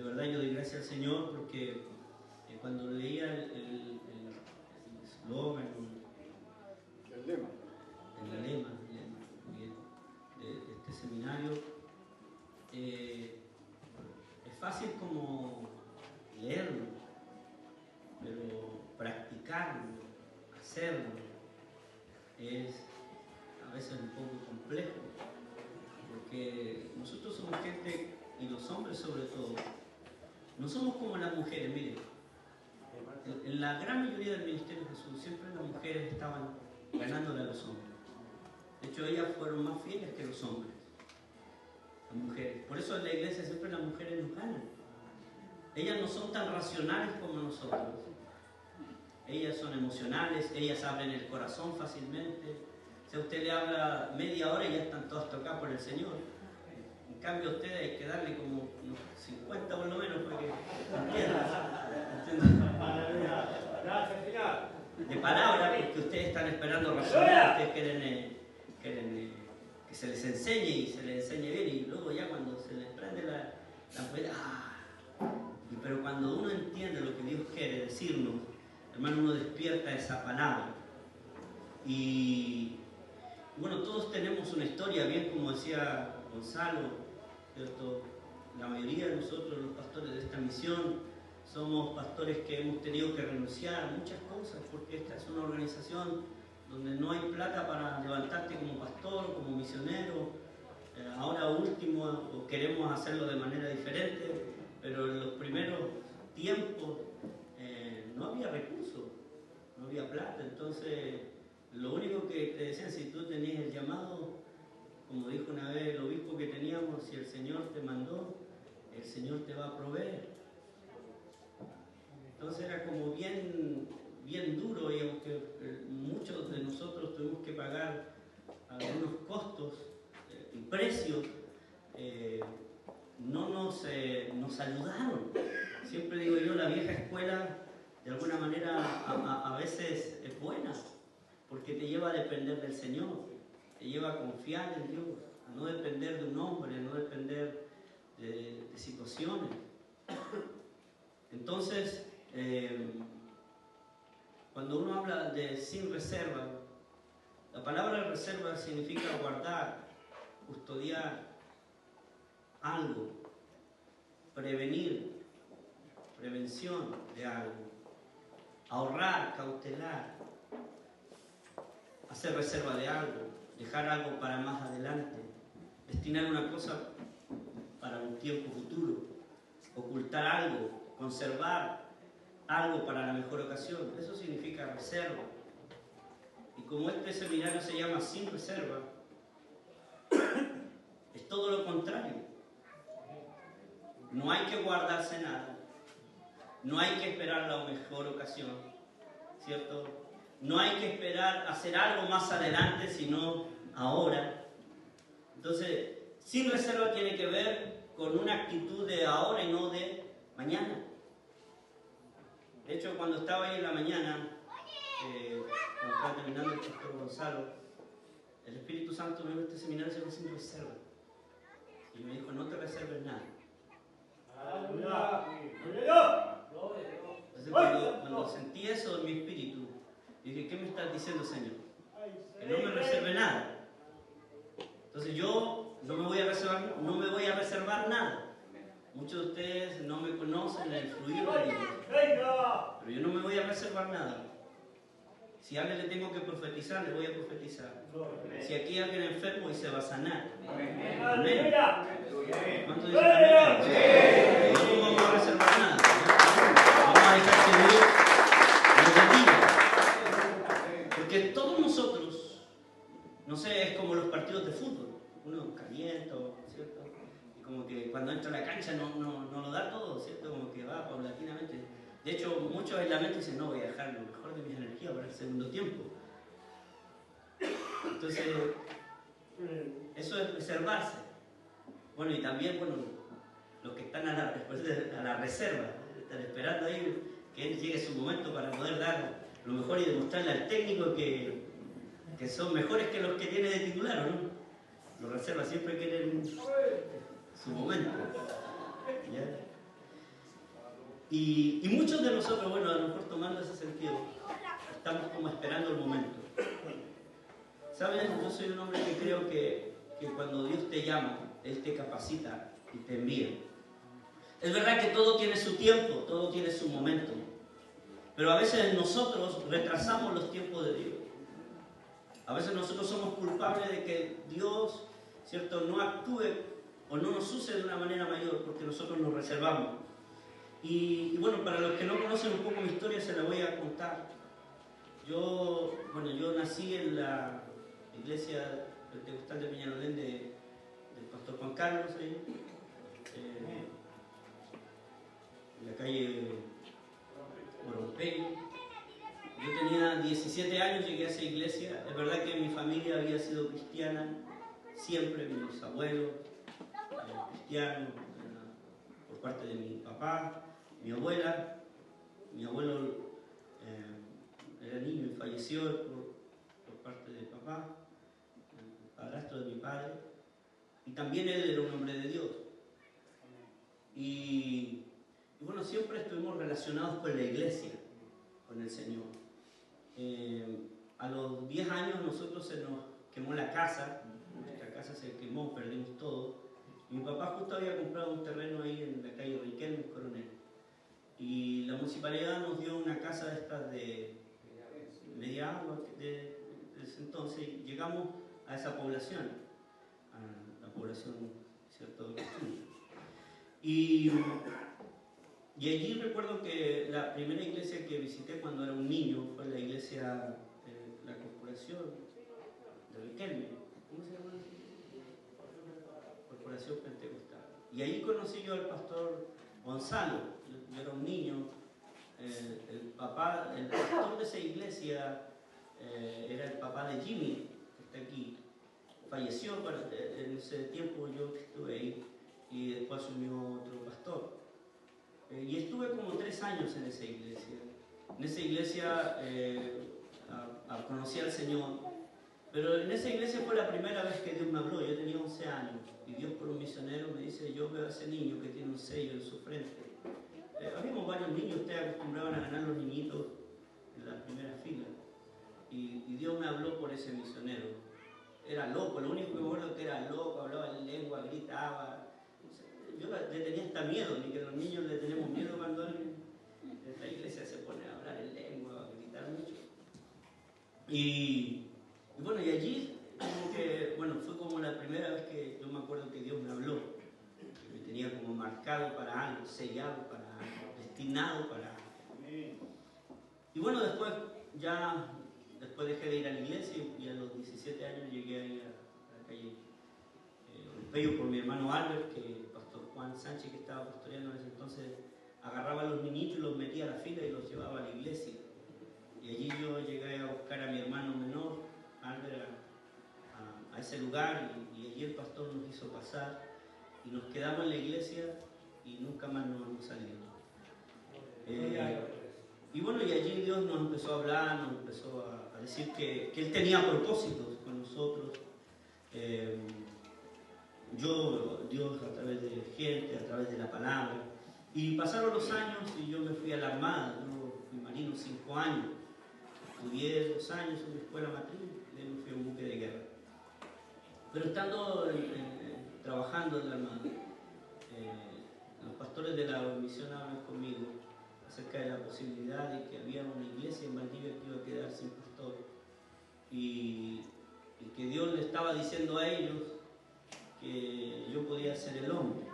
de verdad yo doy gracias al Señor porque cuando leía el eslogan, El lema. el lema de este seminario, es fácil como leerlo, pero practicarlo, hacerlo, es a veces un poco complejo, porque nosotros somos gente, y los hombres sobre todo, no somos como las mujeres. Miren, en la gran mayoría del ministerio de Jesús siempre las mujeres estaban ganándole a los hombres. De hecho, ellas fueron más fieles que los hombres, las mujeres. Por eso en la iglesia siempre las mujeres nos ganan. Ellas no son tan racionales como nosotros. Ellas son emocionales, ellas abren el corazón fácilmente. Si a usted le habla media hora y ya están todas tocadas por el Señor. En cambio a usted hay que darle como unos 50 por lo menos para que entiendan. De palabra, porque ustedes están esperando razonar, ustedes quieren que se les enseñe y se les enseñe bien, y luego ya cuando se les prende la pero cuando uno entiende lo que Dios quiere decirnos, hermano, uno despierta esa palabra. Y bueno, todos tenemos una historia, bien como decía Gonzalo, ¿cierto? La mayoría de nosotros, los pastores de esta misión, somos pastores que hemos tenido que renunciar a muchas cosas, porque esta es una organización donde no hay plata para levantarte como pastor, como misionero. Ahora último queremos hacerlo de manera diferente, pero en los primeros tiempos no había recursos, no había plata. Entonces lo único que te decían, si tú tenías el llamado, como dijo una vez el obispo que teníamos, si el Señor te mandó, el Señor te va a proveer. Entonces era como bien duro, y aunque muchos de nosotros tuvimos que pagar algunos costos y precios, no nos ayudaron. Siempre digo yo, la vieja escuela de alguna manera a veces es buena, porque te lleva a depender del Señor, te lleva a confiar en Dios, a no depender de un hombre, a no depender de situaciones. Entonces, cuando uno habla de sin reserva, la palabra reserva significa guardar, custodiar algo, prevenir, prevención de algo, ahorrar, cautelar, hacer reserva de algo, dejar algo para más adelante, destinar una cosa para un tiempo futuro, ocultar algo, conservar algo para la mejor ocasión. Eso significa reserva. Y como este seminario se llama sin reserva, es todo lo contrario. No hay que guardarse nada, no hay que esperar la mejor ocasión, ¿cierto? No hay que esperar hacer algo más adelante, sino ahora. Entonces, sin reserva tiene que ver con una actitud de ahora y no de mañana. De hecho, cuando estaba ahí en la mañana, cuando estaba terminando el pastor Gonzalo, el Espíritu Santo me dijo: este seminario se llama sin reserva. Y me dijo: no te reserves nada. Entonces, cuando sentí eso en mi espíritu, dije: ¿qué me estás diciendo, Señor? Que no me reserve nada. Entonces yo no me voy a reservar nada. Muchos de ustedes no me conocen el fluido de Dios, pero yo no me voy a reservar nada. Si a alguien le tengo que profetizar, le voy a profetizar. Si aquí hay alguien enfermo, y se va a sanar. Amén. ¿Cuánto dicen amén? No vamos a reservar nada. Vamos a dejar que Dios nos bendiga. Porque todos nosotros, no sé, es como los partidos de fútbol. Uno calienta, ¿cierto? Y como que cuando entra a la cancha no lo da todo, ¿cierto? Como que va paulatinamente. De hecho, muchos en la mente dicen: no, voy a dejar lo mejor de mis energías para el segundo tiempo. Entonces, eso es reservarse. Bueno, y también, los que están a la reserva, están esperando ahí que llegue su momento para poder dar lo mejor y demostrarle al técnico que son mejores que los que tiene de titular, ¿no? Los reservas siempre quieren su momento, ¿ya? Y muchos de nosotros, bueno, a lo mejor tomando ese sentido, estamos como esperando el momento. ¿Sabes? Yo soy un hombre que creo que cuando Dios te llama, Él te capacita y te envía. Es verdad que todo tiene su tiempo, todo tiene su momento, pero a veces nosotros retrasamos los tiempos de Dios. A veces nosotros somos culpables de que Dios, ¿cierto?, no actúe o no nos use de una manera mayor porque nosotros nos reservamos. Y bueno, para los que no conocen un poco mi historia, se la voy a contar. Yo nací en la iglesia pentecostal de Peñalolén del pastor Juan Carlos, ahí, en la calle Morompeño. Yo tenía 17 años, llegué a esa iglesia. Es verdad que mi familia había sido cristiana, siempre, mis abuelos cristianos, por parte de mi papá, mi abuela. Mi abuelo era niño y falleció por parte de papá, el padrastro de mi padre. Y también él era un hombre de Dios. Y bueno, siempre estuvimos relacionados con la iglesia, con el Señor. A los 10 años nosotros se nos quemó la casa, nuestra casa se quemó, perdimos todo. Mi papá justo había comprado un terreno ahí en la calle Riquelme, Coronel. Y la municipalidad nos dio una casa de estas de media agua de ese entonces. Llegamos a esa población, a la población, ¿cierto? Y allí recuerdo que la primera iglesia que visité cuando era un niño fue la iglesia de la corporación de Riquelme. ¿Cómo se llama? Corporación Pentecostal. Y ahí conocí yo al pastor Gonzalo. Yo era un niño. El pastor de esa iglesia era el papá de Jimmy, que está aquí. Falleció en ese tiempo yo que estuve ahí, y después asumió otro pastor. Y estuve como 3 años en esa iglesia. En esa iglesia conocí al Señor, pero en esa iglesia fue la primera vez que Dios me habló. Yo tenía 11 años y Dios, por un misionero, me dice: yo veo a ese niño que tiene un sello en su frente. Habíamos varios niños, ustedes acostumbraban a ganar los niñitos en la primera fila, y Dios me habló por ese misionero. Era loco, lo único que me acuerdo es que era loco, hablaba en lengua, gritaba. Yo le tenía hasta miedo, ni que los niños le tenemos miedo cuando alguien en la iglesia se pone a hablar en lengua, a gritar mucho. Y bueno, y allí fue como la primera vez que yo me acuerdo que Dios me habló, que me tenía como marcado para algo, sellado para algo, destinado para algo. Y bueno, después dejé de ir a la iglesia, y a los 17 años llegué ahí a la calle Orpello por mi hermano Albert, que el pastor Juan Sánchez, que estaba pastoreando en ese entonces, agarraba a los niñitos y los metía a la fila y los llevaba a la iglesia. Y allí yo llegué a buscar a mi hermano menor, Albert, a ese lugar, y allí el pastor nos hizo pasar y nos quedamos en la iglesia y nunca más nos hemos salido. Y bueno, y allí Dios nos empezó a hablar, nos empezó a decir que Él tenía propósitos con nosotros. Dios a través de gente, a través de la palabra. Y pasaron los años y yo me fui a la Armada. Yo fui marino 5 años. Estudié 2 años en la escuela matriz y luego me fui a un buque de guerra. Pero estando trabajando en la Armada, los pastores de la misión hablan conmigo acerca de la posibilidad de que había una iglesia en Valdivia que iba a quedar sin pastor, y que Dios le estaba diciendo a ellos que yo podía ser el hombre.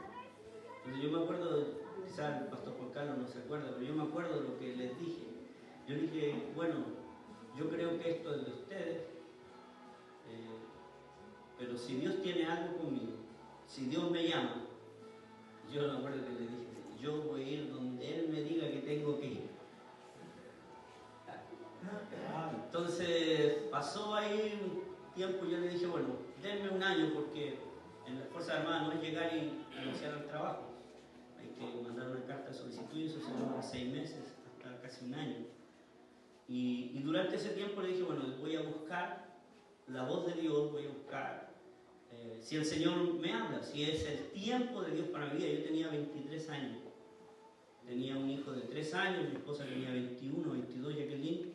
Entonces yo me acuerdo, quizás el pastor Juan Carlos no se acuerda, pero yo me acuerdo de lo que les dije. Yo dije: bueno, yo creo que esto es de ustedes, pero si Dios tiene algo conmigo, si Dios me llama, yo me acuerdo que le dije: yo voy a ir donde Él me diga que tengo que ir. Entonces pasó ahí un tiempo y yo le dije: bueno, denme 1 año, porque en las Fuerzas Armadas no es llegar y anunciar el trabajo. Hay que mandar una carta de solicitud y eso se demora 6 meses, hasta casi 1 año. Y durante ese tiempo le dije: bueno, voy a buscar la voz de Dios, voy a buscar si el Señor me habla, si es el tiempo de Dios para mi vida. Yo tenía 23 años. tenía un hijo de 3 años, mi esposa tenía 21, 22, Jacqueline,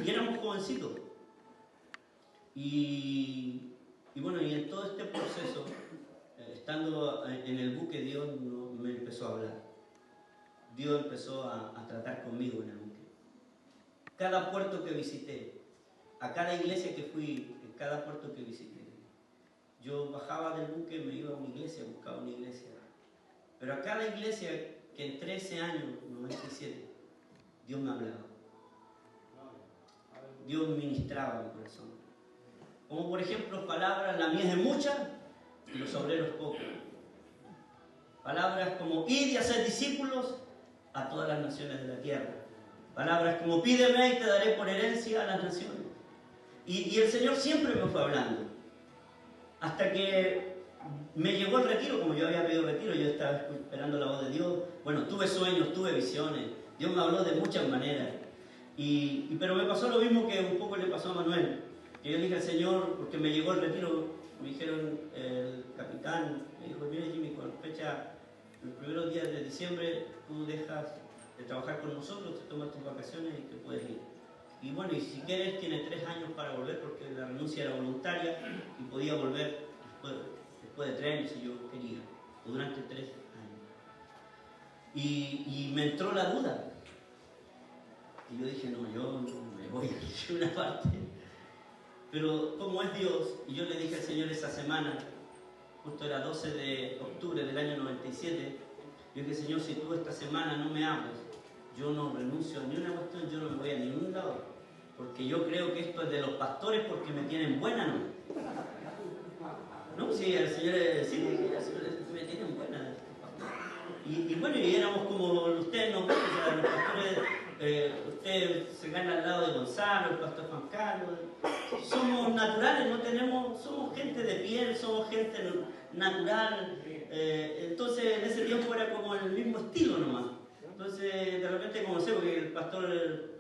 y éramos jovencitos. Y bueno, y en todo este proceso, estando en el buque, Dios me empezó a hablar. Dios empezó a tratar conmigo en el buque. Cada puerto que visité, a cada iglesia que fui, en cada puerto que visité, yo bajaba del buque, me iba a una iglesia, buscaba una iglesia. Pero a cada iglesia que entré ese año, 97, Dios me hablaba. Dios ministraba mi corazón. Como por ejemplo palabras, la mies es mucha y los obreros pocos. Palabras como, id y hacer discípulos a todas las naciones de la tierra. Palabras como, pídeme y te daré por herencia a las naciones. Y el Señor siempre me fue hablando. Hasta que me llegó el retiro, como yo había pedido retiro, yo estaba esperando la voz de Dios. Bueno, tuve sueños, tuve visiones. Dios me habló de muchas maneras. Pero me pasó lo mismo que un poco le pasó a Manuel. Que yo dije al Señor, porque me llegó el retiro, me dijeron, el capitán, me dijo, mira Jimmy, con fecha, los primeros días de diciembre, tú dejas de trabajar con nosotros, te tomas tus vacaciones y te puedes ir. Y bueno, y si quieres, tiene 3 años para volver, porque la renuncia era voluntaria y podía volver después de 3 años si yo quería, o durante 3 años. Y me entró la duda. Y yo dije, no, yo no me voy a ir a una parte. Pero como es Dios, y yo le dije al Señor esa semana, justo era 12 de octubre del año 97, yo dije, Señor, si tú esta semana no me hablas, yo no renuncio a ni una cuestión, yo no me voy a ningún lado, porque yo creo que esto es de los pastores porque me tienen buena, ¿no? No, sí, el Señor, sí, me tienen buena. Y bueno, y éramos como ustedes nos ven, o sea, los pastores, usted se gana al lado de Gonzalo, el pastor Juan Carlos. Somos naturales, no tenemos, somos gente de piel, somos gente natural. Entonces en ese tiempo era como el mismo estilo nomás. Entonces de repente, como sé, porque el pastor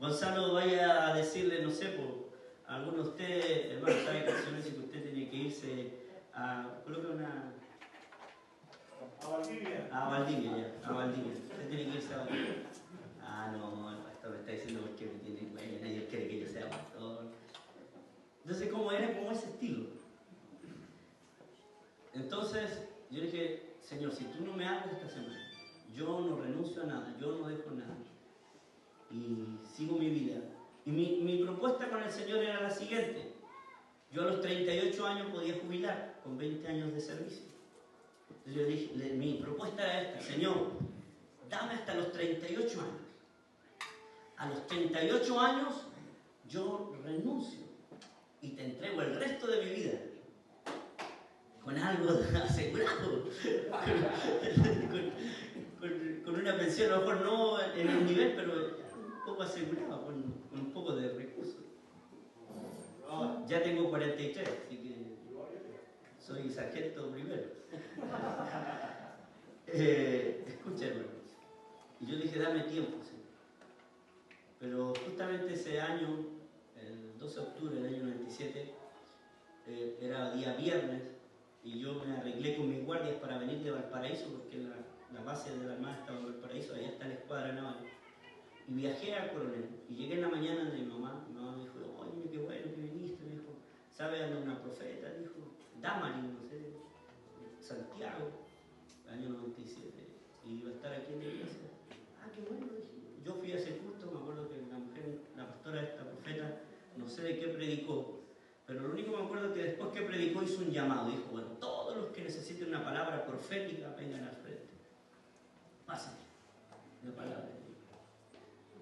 Gonzalo vaya a decirle, no sé, pues, a alguno de ustedes, hermano, sabe que que usted tiene que irse a, coloca una... A Valdivia, ya, a Valdivia. Usted tiene que irse a Valdivia. Ah, no, el pastor me está diciendo porque me tiene bueno, nadie quiere que yo sea pastor. Entonces, como era como ese estilo. Entonces, yo dije, Señor, si tú no me hablas esta semana, yo no renuncio a nada, yo no dejo nada. Y sigo mi vida. Y mi propuesta con el Señor era la siguiente. Yo a los 38 años podía jubilar, con 20 años de servicio. Entonces yo dije, mi propuesta era esta, Señor, dame hasta los 38 años. A los 38 años yo renuncio y te entrego el resto de mi vida con algo asegurado, con una pensión, a lo mejor no en el nivel, pero un poco asegurado, con un poco de recursos. Ya tengo 43, así que soy sargento primero. Escucha, hermano. Y yo dije, dame tiempo, ¿sí? Pero justamente ese año, el 12 de octubre del año 97, era día viernes, y yo me arreglé con mis guardias para venir de Valparaíso, porque la base de la Armada estaba en Valparaíso, allá está la escuadra naval. Y viajé a Coronel, y llegué en la mañana de mi mamá me dijo, oye, qué bueno que viniste, me dijo, ¿sabe dónde una profeta? Dijo, Damari, no sé, Santiago, año 97, y iba a estar aquí en la iglesia. Ah, qué bueno, dije. Yo fui a ese culto, me acuerdo que la mujer, la pastora de esta profeta, no sé de qué predicó, pero lo único que me acuerdo es que después que predicó hizo un llamado, dijo, bueno, todos los que necesiten una palabra profética vengan al frente. Pasen la palabra.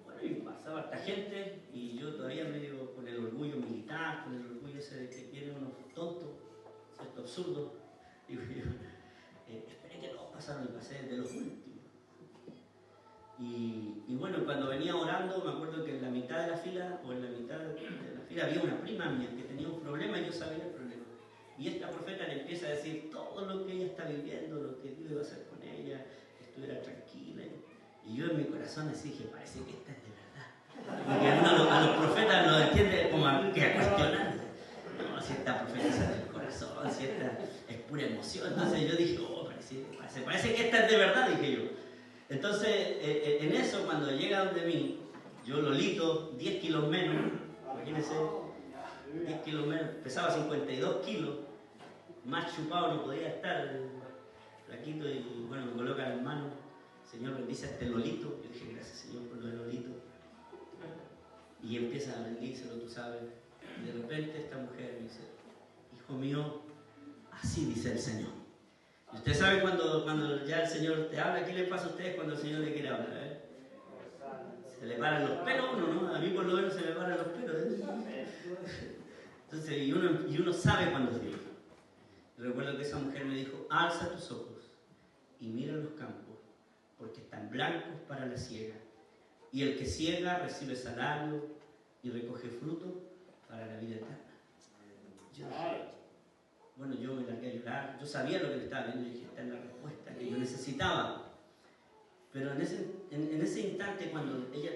Bueno, y pasaba harta gente, y yo todavía medio con el orgullo militar, con el orgullo ese de que tienen unos tontos, ¿cierto? Absurdos. Digo yo, esperé que todos pasaron y pasé de los últimos. Y bueno, cuando venía orando, me acuerdo que en la mitad de la fila, o en la mitad de la fila, había una prima mía que tenía un problema y yo sabía el problema. Y esta profeta le empieza a decir todo lo que ella está viviendo, lo que Dios iba a hacer con ella, que estuviera tranquila. Y yo en mi corazón así dije, parece que esta es de verdad. Porque uno a los profetas lo entiende como que a cuestionar. No, si esta profeta sale del corazón, si esta es pura emoción. Entonces yo dije, oh, parece se parece que esta es de verdad, dije yo. Entonces, en eso, cuando llega donde mí, yo Lolito, 10 kilos menos, imagínense, 10 kilos menos, pesaba 52 kilos, más chupado no podía estar, flaquito, y bueno, me coloca las manos, Señor, bendice a este Lolito. Yo dije, gracias Señor por lo de Lolito. Y empieza a bendícelo, tú sabes. Y de repente esta mujer me dice, hijo mío, así dice el Señor. Y usted sabe cuando ya el Señor te habla, ¿qué le pasa a ustedes cuando el Señor le quiere hablar? Se le paran los pelos a uno, ¿no? A mí por lo menos se me paran los pelos. Entonces, y uno sabe cuando es Dios. Recuerdo que esa mujer me dijo, alza tus ojos y mira los campos, porque están blancos para la siega. Y el que siega recibe salario y recoge fruto para la vida eterna. Yo me largué a llorar. Yo sabía lo que le estaba viendo y dije, esta es la respuesta que yo necesitaba. Pero en ese instante, cuando ella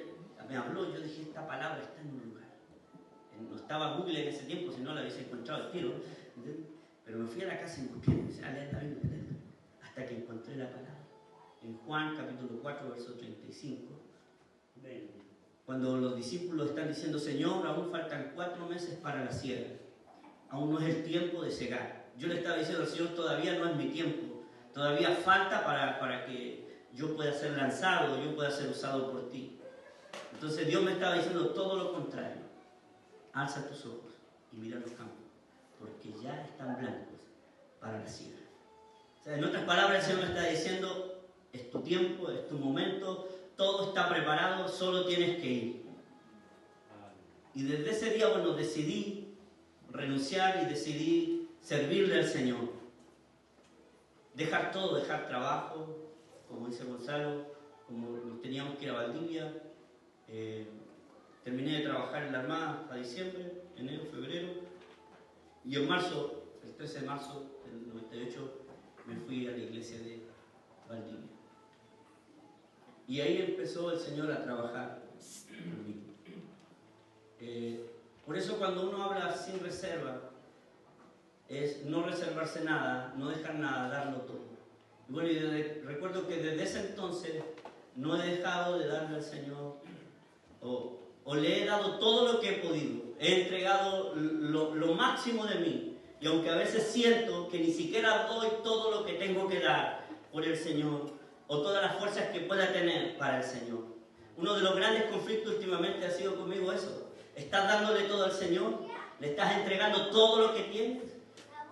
me habló, yo dije, esta palabra está en un lugar. No estaba Google en ese tiempo, si no la hubiese encontrado al tiro. Pero me fui a la casa y busqué, a leer la Biblia, hasta que encontré la palabra. En Juan capítulo 4, verso 35. Cuando los discípulos están diciendo, Señor, aún faltan 4 meses para la siega. Aún no es el tiempo de cegar. Yo le estaba diciendo al Señor, todavía no es mi tiempo. Todavía falta para que yo pueda ser lanzado, yo pueda ser usado por ti. Entonces Dios me estaba diciendo todo lo contrario. Alza tus ojos y mira los campos, porque ya están blancos para la siega. O sea, en otras palabras, el Señor me está diciendo, es tu tiempo, es tu momento, todo está preparado, solo tienes que ir. Y desde ese día, decidí renunciar y decidí servirle al Señor. Dejar todo, dejar trabajo, como dice Gonzalo, como teníamos que ir a Valdivia. Terminé de trabajar en la Armada hasta diciembre, enero, febrero. Y en marzo, el 13 de marzo del 98, me fui a la iglesia de Valdivia. Y ahí empezó el Señor a trabajar conmigo. Por eso cuando uno habla sin reserva, es no reservarse nada, no dejar nada, darlo todo. Y bueno, recuerdo que desde ese entonces no he dejado de darle al Señor, o le he dado todo lo que he podido. He entregado lo máximo de mí. Y aunque a veces siento que ni siquiera doy todo lo que tengo que dar por el Señor, o todas las fuerzas que pueda tener para el Señor. Uno de los grandes conflictos últimamente ha sido conmigo eso. ¿Estás dándole todo al Señor? ¿Le estás entregando todo lo que tienes?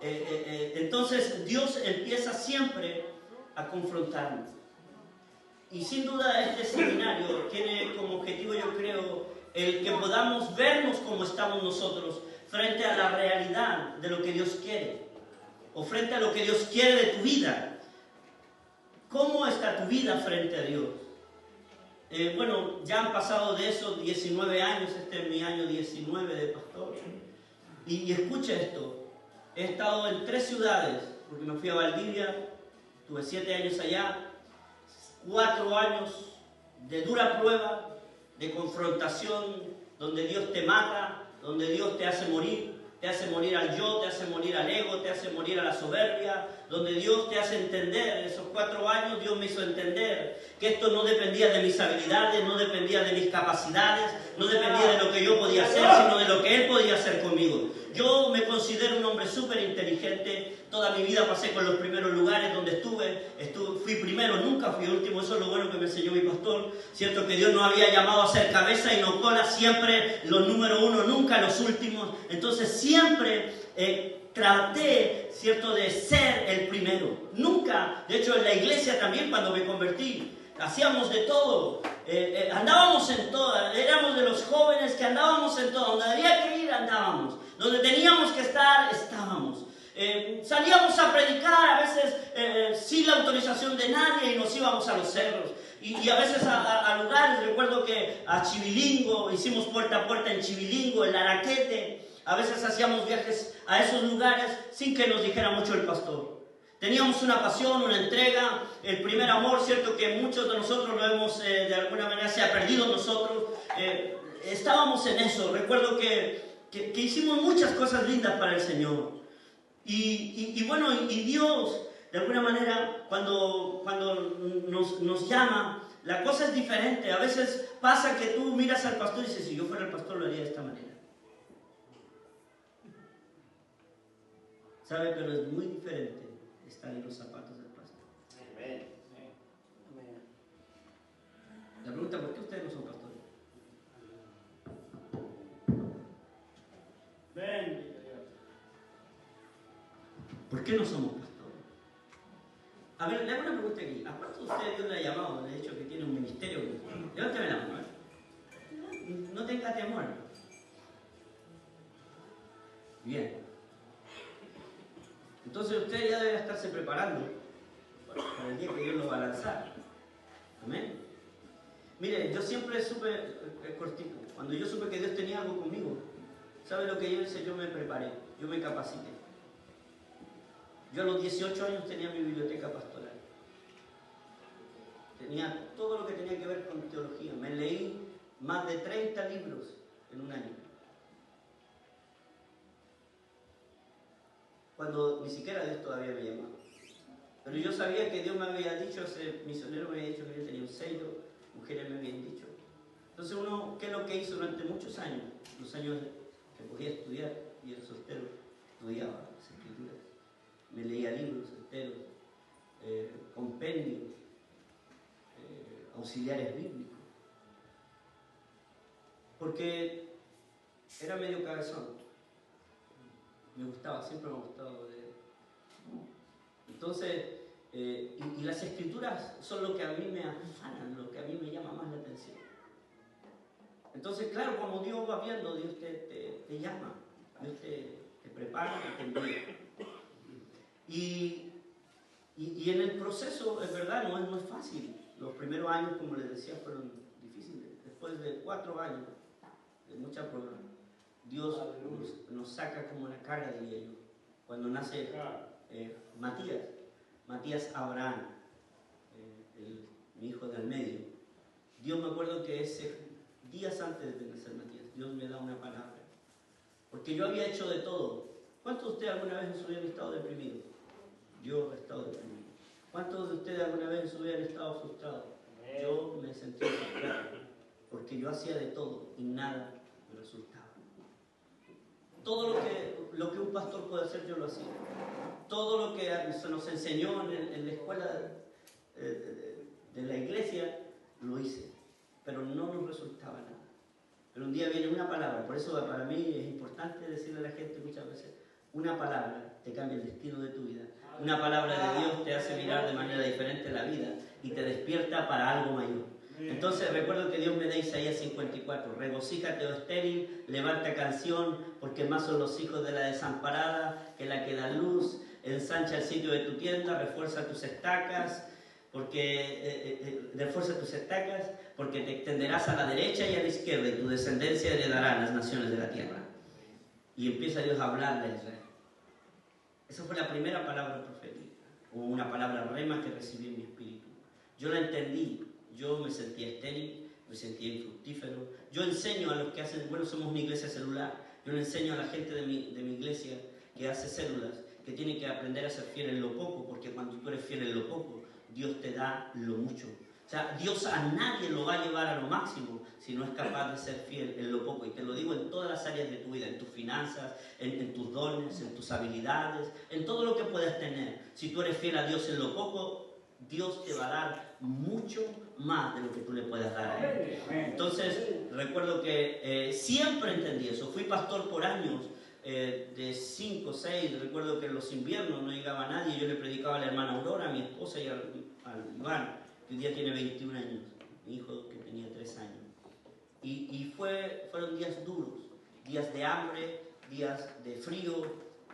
Entonces Dios empieza siempre a confrontarnos. Y sin duda este seminario tiene como objetivo, yo creo, el que podamos vernos como estamos nosotros frente a la realidad de lo que Dios quiere, o frente a lo que Dios quiere de tu vida. ¿Cómo está tu vida frente a Dios? Ya han pasado de esos 19 años, este es mi año 19 de pastor. Y escucha esto, he estado en 3 ciudades, porque me fui a Valdivia, tuve 7 años allá, 4 años de dura prueba, de confrontación, donde Dios te mata, donde Dios te hace morir al yo, te hace morir al ego, te hace morir a la soberbia, donde Dios te hace entender. En esos 4 años Dios me hizo entender que esto no dependía de mis habilidades, no dependía de mis capacidades, no dependía de lo que yo podía hacer, sino de lo que Él podía hacer conmigo. Yo me considero un hombre súper inteligente, toda mi vida pasé con los primeros lugares donde estuve, fui primero, nunca fui último, eso es lo bueno que me enseñó mi pastor. Cierto que Dios nos había llamado a ser cabeza y no cola, siempre los número 1, nunca los últimos. Entonces siempre traté, cierto, de ser el primero. Nunca, de hecho en la iglesia también cuando me convertí, hacíamos de todo, andábamos en todas, éramos de los jóvenes que andábamos en todo, donde había que ir andábamos, donde teníamos que estar, estábamos. Salíamos a predicar, a veces sin la autorización de nadie, y nos íbamos a los cerros. Y a veces a lugares, recuerdo que a Chivilingo, hicimos puerta a puerta en Chivilingo, en Laraquete. A veces hacíamos viajes a esos lugares sin que nos dijera mucho el pastor. Teníamos una pasión, una entrega, el primer amor, cierto que muchos de nosotros lo hemos, de alguna manera se ha perdido en nosotros. Estábamos en eso, recuerdo que hicimos muchas cosas lindas para el Señor. Y Dios, de alguna manera, cuando nos llama, la cosa es diferente. A veces pasa que tú miras al pastor y dices, si yo fuera el pastor lo haría de esta manera. ¿Sabe? Pero es muy diferente estar en los zapatos del pastor. Amén. La pregunta, ¿por qué ustedes no son pastores? ¿Por qué no somos pastores? A ver, le hago una pregunta aquí. ¿A cuántos de ustedes Dios le ha llamado? Le ha dicho que tiene un ministerio. Levántame la mano. No tenga temor. Bien. Entonces usted ya debe estarse preparando para el día que Dios lo va a lanzar. Amén. Mire, yo siempre supe, cortito, cuando yo supe que Dios tenía algo conmigo, ¿sabe lo que yo hice? Yo me preparé, yo me capacité. Yo a los 18 años tenía mi biblioteca pastoral. Tenía todo lo que tenía que ver con teología. Me leí más de 30 libros en un año. Cuando ni siquiera Dios todavía me llamaba. Pero yo sabía que Dios me había dicho, ese misionero me había dicho que yo tenía un sello, mujeres me habían dicho. Entonces uno, ¿qué es lo que hizo durante muchos años? Los años que podía estudiar, y era soltero, estudiaba las escrituras. Me leía libros enteros, compendios, auxiliares bíblicos. Porque era medio cabezón. Me gustaba, siempre me ha gustado leer. Entonces, y las escrituras son lo que a mí me afanan, lo que a mí me llama más la atención. Entonces, claro, como Dios va viendo, Dios te llama, Dios te prepara y te envía. Y en el proceso, es verdad, no es fácil. Los primeros años, como les decía, fueron difíciles. Después de 4 años de mucha prueba, Dios nos saca como una carga, diría yo. Cuando nace Matías Abraham, mi hijo del medio. Dios, me acuerdo que días antes de nacer Matías, Dios me da una palabra. Porque yo había hecho de todo. ¿Cuántos de ustedes alguna vez en su vida han estado deprimidos? Yo he estado deprimido. ¿Cuántos de ustedes alguna vez en su vida han estado frustrados? Yo me sentí frustrado. Porque yo hacía de todo y nada me resultaba. Todo lo que un pastor puede hacer, yo lo hacía. Todo lo que se nos enseñó en la escuela de la iglesia, lo hice. Pero no nos resultaba nada. Pero un día viene una palabra. Por eso para mí es importante decirle a la gente muchas veces, una palabra te cambia el destino de tu vida. Una palabra de Dios te hace mirar de manera diferente la vida y te despierta para algo mayor. Entonces recuerdo que Dios me da Isaías 54, regocíjate, oh estéril, levanta canción, porque más son los hijos de la desamparada que la que da luz, ensancha el sitio de tu tienda, refuerza tus estacas, porque te extenderás a la derecha y a la izquierda, y tu descendencia heredará las naciones de la tierra. Y empieza Dios a hablarle a Israel. Esa fue la primera palabra profética, o una palabra rema que recibí en mi espíritu. Yo la entendí. Yo me sentía estéril, me sentía infructífero. Yo enseño a los que hacen, bueno, somos una iglesia celular, yo le enseño a la gente de mi iglesia que hace células, que tiene que aprender a ser fiel en lo poco, porque cuando tú eres fiel en lo poco, Dios te da lo mucho. O sea, Dios a nadie lo va a llevar a lo máximo si no es capaz de ser fiel en lo poco. Y te lo digo en todas las áreas de tu vida, en tus finanzas, en tus dones, en tus habilidades, en todo lo que puedas tener. Si tú eres fiel a Dios en lo poco, Dios te va a dar mucho más de lo que tú le puedas dar a Él. Entonces, recuerdo que siempre entendí eso. Fui pastor por años, de 5, 6. Recuerdo que en los inviernos no llegaba nadie. Yo le predicaba a la hermana Aurora, a mi esposa, y al Iván, que hoy día tiene 21 años. Mi hijo, que tenía 3 años. Y fueron días duros, días de hambre, días de frío,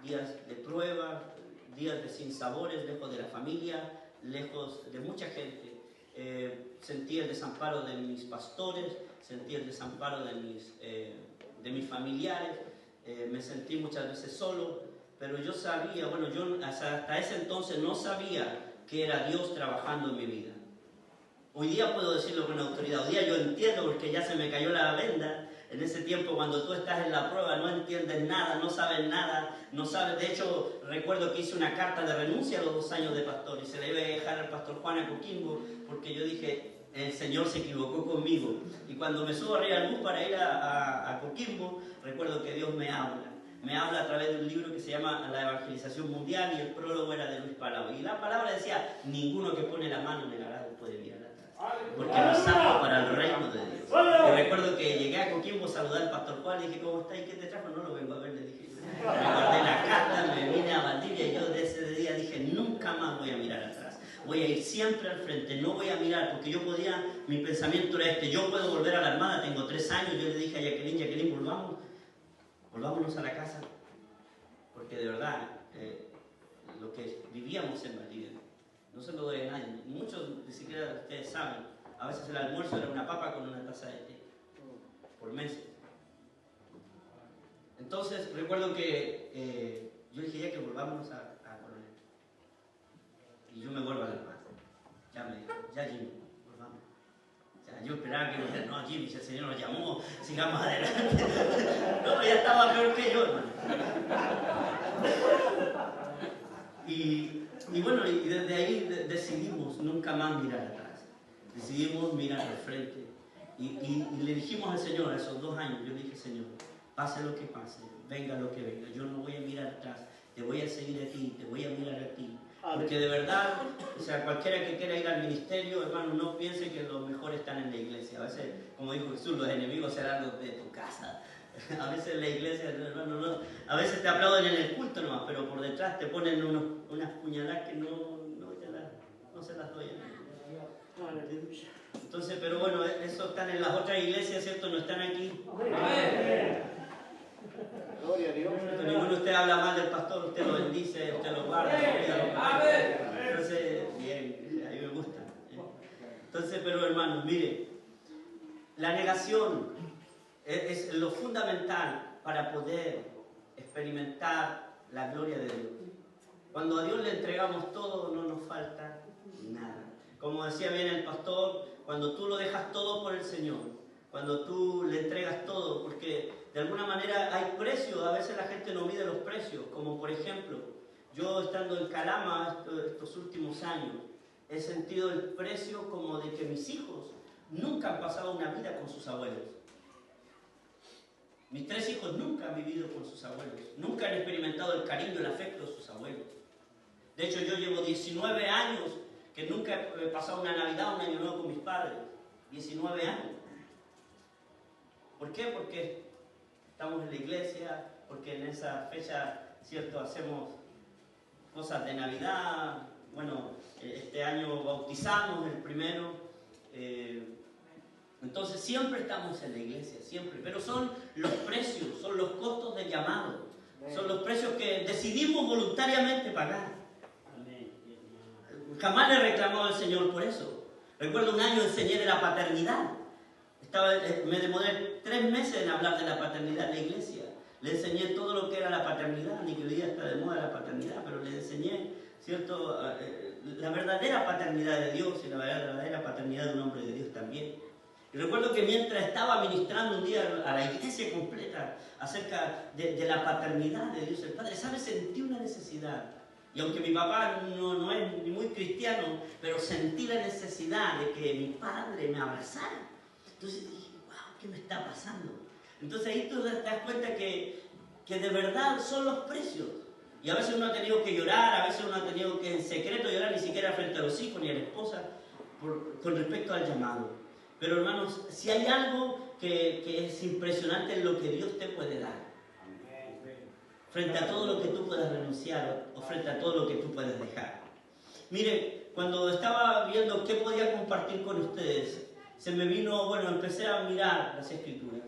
días de prueba, días de sinsabores, lejos de la familia, lejos de mucha gente. Sentí el desamparo de mis pastores, sentí el desamparo de mis familiares, me sentí muchas veces solo, pero yo sabía, bueno, yo hasta ese entonces no sabía que era Dios trabajando en mi vida. Hoy día puedo decirlo con autoridad, hoy día yo entiendo porque ya se me cayó la venda, En ese tiempo, cuando tú estás en la prueba, no entiendes nada, no sabes nada, no sabes. De hecho, recuerdo que hice una carta de renuncia a los 2 años de pastor y se la iba a dejar al pastor Juan a Coquimbo, porque yo dije, el Señor se equivocó conmigo. Y cuando me subo arriba al bus para ir a Coquimbo, recuerdo que Dios me habla. Me habla a través de un libro que se llama La Evangelización Mundial y el prólogo era de Luis Palau. Y la palabra decía, ninguno que pone la mano en el arado puede mirar atrás, porque no es apto para el reino de Dios. Y recuerdo que llegué a Coquimbo, saludé al pastor Juan, le dije, ¿cómo está? ¿Y qué te trajo? No lo vengo a ver, le dije. Me guardé la carta, me vine a Valdivia y yo de ese día dije, nunca más voy a mirar atrás. Voy a ir siempre al frente, no voy a mirar, porque yo podía, mi pensamiento era este, yo puedo volver a la armada, tengo 3 años, yo le dije a Jacqueline, volvámonos a la casa, porque de verdad, lo que vivíamos en Valdivia, no se lo doy a nadie, muchos ni siquiera ustedes saben, a veces el almuerzo era una papa con una taza de té, por meses. Entonces, recuerdo que yo dije ya que volvámonos a Coronel. Y yo me vuelvo a la paz. Ya Jimmy, volvamos. O sea, yo esperaba que me dijera, no Jimmy, si el Señor nos llamó, sigamos adelante. No, ya estaba peor que yo, hermano. Y bueno, y desde ahí decidimos nunca más mirar atrás. Decidimos mirar al frente. Y le dijimos al Señor, a esos 2 años, yo le dije, Señor, pase lo que pase, venga lo que venga, yo no voy a mirar atrás, te voy a seguir a ti, te voy a mirar a ti. Porque de verdad, o sea, cualquiera que quiera ir al ministerio, hermano, no piense que los mejores están en la iglesia. A veces, como dijo Jesús, los enemigos serán los de tu casa. A veces en la iglesia, hermano, no. A veces te aplauden en el culto nomás, pero por detrás te ponen unas puñaladas que no se las doy a nadie. Entonces, pero bueno, eso están en las otras iglesias, ¿cierto? No están aquí. Gloria a Dios. Ninguno de ustedes habla mal del pastor, usted lo bendice, usted lo guarda, entonces, bien, a mí me gusta. Entonces, pero hermanos, mire, la negación es lo fundamental para poder experimentar la gloria de Dios. Cuando a Dios le entregamos todo, no nos falta nada. Como decía bien el pastor, cuando tú lo dejas todo por el Señor, cuando tú le entregas todo, porque de alguna manera hay precios, a veces la gente no mide los precios, como por ejemplo, yo estando en Calama estos últimos años, he sentido el precio como de que mis hijos nunca han pasado una vida con sus abuelos. Mis 3 hijos nunca han vivido con sus abuelos, nunca han experimentado el cariño, el afecto de sus abuelos. De hecho, yo llevo 19 años que nunca he pasado una Navidad, un año nuevo con mis padres. 19 años. ¿Por qué? Porque estamos en la iglesia, porque en esa fecha, ¿cierto?, hacemos cosas de Navidad. Bueno, este año bautizamos el primero. Entonces siempre estamos en la iglesia, siempre. Pero son los precios, son los costos del llamado. Son los precios que decidimos voluntariamente pagar. Jamás le he reclamado al Señor por eso. Recuerdo un año enseñé de la paternidad. Me demoré 3 meses en hablar de la paternidad en la iglesia. Le enseñé todo lo que era la paternidad, ni que hoy día está de moda la paternidad, pero le enseñé, ¿cierto?, la verdadera paternidad de Dios y la verdadera paternidad de un hombre de Dios también. Y recuerdo que mientras estaba ministrando un día a la iglesia completa acerca de la paternidad de Dios el Padre, ¿sabes? Sentí una necesidad. Y aunque mi papá no es ni muy cristiano, pero sentí la necesidad de que mi padre me abrazara. Entonces dije, wow, ¿qué me está pasando? Entonces ahí tú te das cuenta que de verdad son los precios. Y a veces uno ha tenido que llorar, a veces uno ha tenido que en secreto llorar, ni siquiera frente a los hijos ni a la esposa, con respecto al llamado. Pero hermanos, si hay algo que es impresionante en lo que Dios te puede dar, frente a todo lo que tú puedas renunciar o frente a todo lo que tú puedes dejar. Mire, cuando estaba viendo qué podía compartir con ustedes, se me vino, bueno, empecé a mirar las Escrituras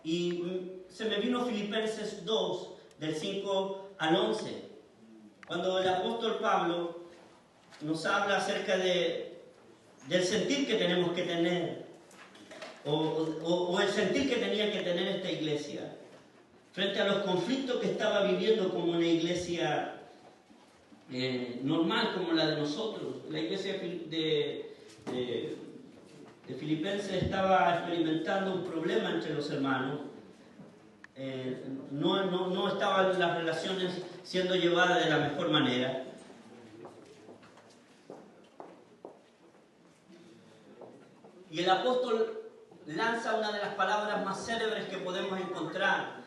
y se me vino Filipenses 2, del 5 al 11, cuando el apóstol Pablo nos habla acerca del sentir que tenemos que tener, o el sentir que tenía que tener esta iglesia, frente a los conflictos que estaba viviendo como una iglesia normal como la de nosotros, la iglesia de de Filipenses estaba experimentando un problema entre los hermanos. No estaban las relaciones siendo llevadas de la mejor manera. Y el apóstol lanza una de las palabras más célebres que podemos encontrar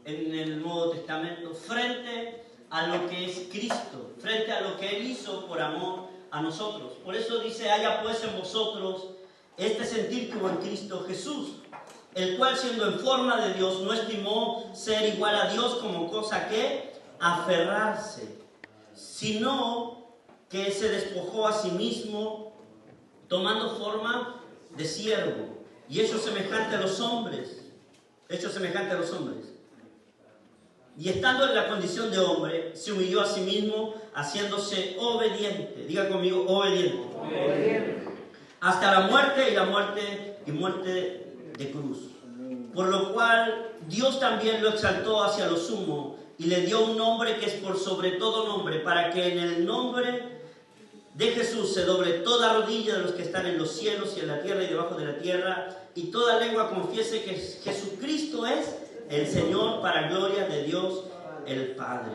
en el Nuevo Testamento frente a lo que es Cristo, frente a lo que Él hizo por amor a nosotros. Por eso dice: haya pues en vosotros este sentir que hubo en Cristo Jesús, el cual, siendo en forma de Dios, no estimó ser igual a Dios como cosa que aferrarse, sino que se despojó a sí mismo, tomando forma de siervo, y hecho semejante a los hombres, y estando en la condición de hombre, se humilló a sí mismo, haciéndose obediente. Diga conmigo: obediente. Obediente. Hasta la muerte, y muerte de cruz. Por lo cual Dios también lo exaltó hacia lo sumo, y le dio un nombre que es por sobre todo nombre, para que en el nombre de Jesús se doble toda rodilla de los que están en los cielos y en la tierra y debajo de la tierra, y toda lengua confiese que Jesucristo es el Señor, para gloria de Dios el Padre.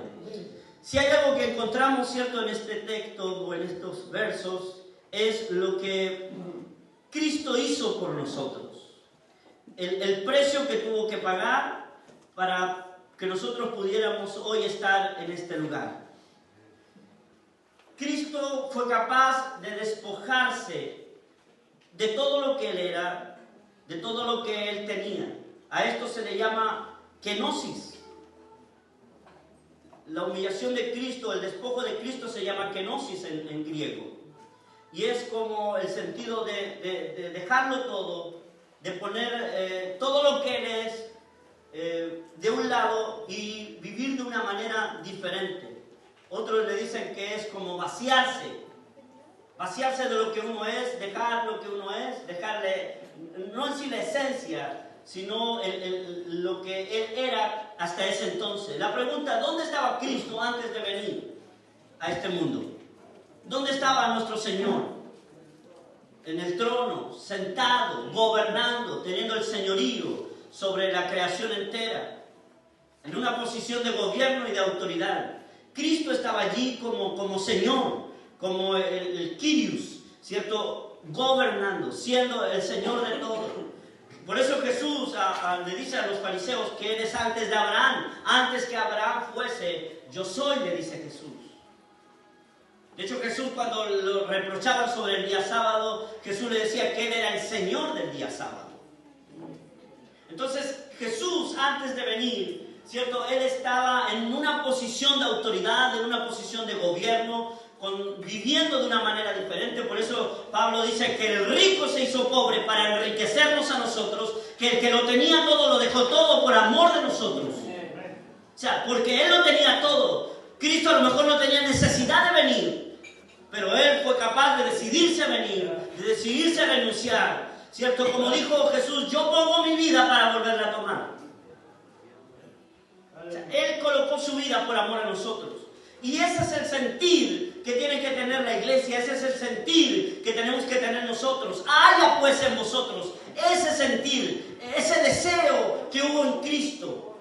Si hay algo que encontramos, cierto, en este texto o en estos versos, es lo que Cristo hizo por nosotros. El precio que tuvo que pagar para que nosotros pudiéramos hoy estar en este lugar. Cristo fue capaz de despojarse de todo lo que Él era, de todo lo que Él tenía. A esto se le llama kenosis. La humillación de Cristo, el despojo de Cristo se llama kenosis en griego. Y es como el sentido de dejarlo todo, de poner todo lo que Él es de un lado y vivir de una manera diferente. Otros le dicen que es como vaciarse de lo que uno es, dejar lo que uno es, dejarle, no en sí la esencia, sino lo que Él era hasta ese entonces. La pregunta: ¿dónde estaba Cristo antes de venir a este mundo? ¿Dónde estaba nuestro Señor? En el trono, sentado, gobernando, teniendo el señorío sobre la creación entera, en una posición de gobierno y de autoridad. Cristo estaba allí como Señor, como el Kyrios, ¿cierto? Gobernando, siendo el Señor de todo. Por eso Jesús le dice a los fariseos que Él es antes de Abraham. Antes que Abraham fuese, yo soy, le dice Jesús. De hecho, Jesús, cuando lo reprochaban sobre el día sábado, Jesús le decía que Él era el Señor del día sábado. Entonces, Jesús, antes de venir, ¿cierto? Él estaba en una posición de autoridad, en una posición de gobierno, viviendo de una manera diferente. Por eso Pablo dice que el rico se hizo pobre para enriquecernos a nosotros, que el que lo tenía todo lo dejó todo por amor de nosotros. O sea, porque Él lo tenía todo. Cristo a lo mejor no tenía necesidad de venir, pero Él fue capaz de decidirse a venir, de decidirse a renunciar, ¿cierto? Como dijo Jesús: yo pongo mi vida para volverla a tomar. O sea, Él colocó su vida por amor a nosotros. Y ese es el sentir que tiene que tener la iglesia, ese es el sentir que tenemos que tener nosotros. Haya pues en vosotros ese sentir, ese deseo que hubo en Cristo,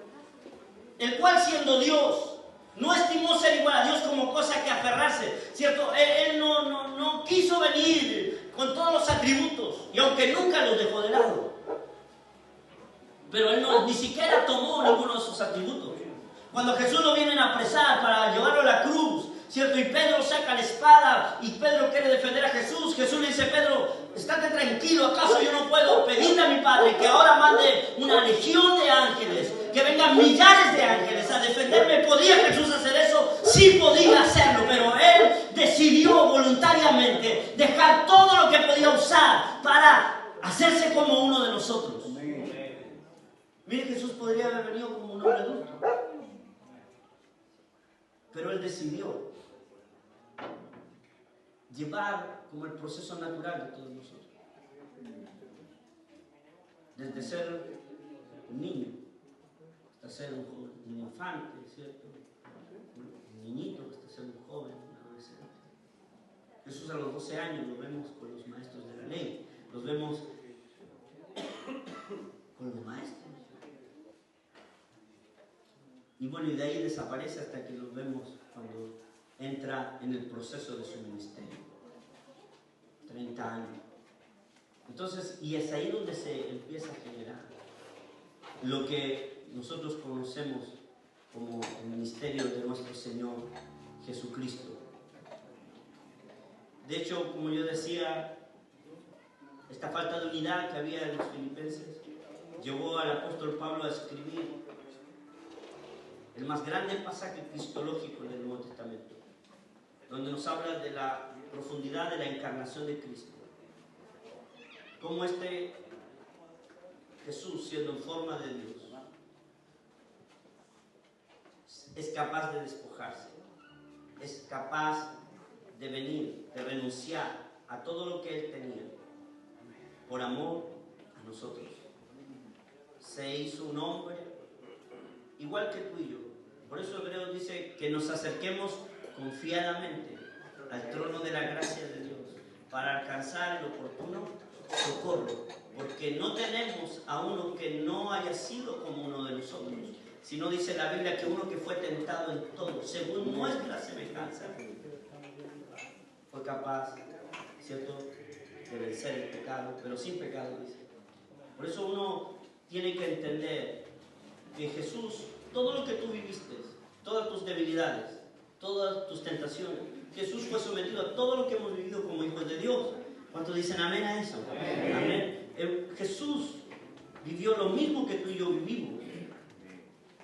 el cual, siendo Dios, no estimó ser igual a Dios como cosa que aferrarse, ¿cierto? Él no quiso venir con todos los atributos, y aunque nunca los dejó de lado, pero Él ni siquiera tomó ninguno de sus atributos. Cuando Jesús lo vienen a apresar para llevarlo a la cruz, ¿cierto? Y Pedro saca la espada y Pedro quiere defender a Jesús. Jesús le dice: Pedro, estate tranquilo, ¿acaso yo no puedo pedirle a mi Padre que ahora mande una legión de ángeles, que vengan millares de ángeles a defenderme? ¿Podía Jesús hacer eso? Sí podía hacerlo, pero Él decidió voluntariamente dejar todo lo que podía usar para hacerse como uno de nosotros. Mire, Jesús podría haber venido como un hombre adulto, pero Él decidió llevar como el proceso natural de todos nosotros. Desde ser un niño hasta ser un infante, ¿cierto? Un niñito hasta ser un joven, un adolescente. Jesús a los 12 años, lo vemos con los maestros de la ley. los vemos con los maestros. Y bueno, y de ahí desaparece hasta que los vemos cuando entra en el proceso de su ministerio. 30 años. Entonces, y es ahí donde se empieza a generar lo que nosotros conocemos como el ministerio de nuestro Señor Jesucristo. De hecho, como yo decía, esta falta de unidad que había en los filipenses llevó al apóstol Pablo a escribir el más grande pasaje cristológico del Nuevo Testamento, donde nos habla de la profundidad de la encarnación de Cristo. Cómo Jesús, siendo en forma de Dios, es capaz de despojarse, es capaz de venir, de renunciar a todo lo que Él tenía, por amor a nosotros. Se hizo un hombre igual que tú y yo. Por eso Hebreos dice que nos acerquemos confiadamente al trono de la gracia de Dios para alcanzar el oportuno socorro, porque no tenemos a uno que no haya sido como uno de nosotros, sino dice la Biblia que uno que fue tentado en todo, según nuestra semejanza, fue capaz, ¿cierto?, de vencer el pecado, pero sin pecado, dice. Por eso uno tiene que entender que Jesús, todo lo que tú viviste, todas tus debilidades, todas tus tentaciones, Jesús fue sometido a todo lo que hemos vivido como hijos de Dios. ¿Cuántos dicen amén a eso? Amén. Amén. Jesús vivió lo mismo que tú y yo vivimos.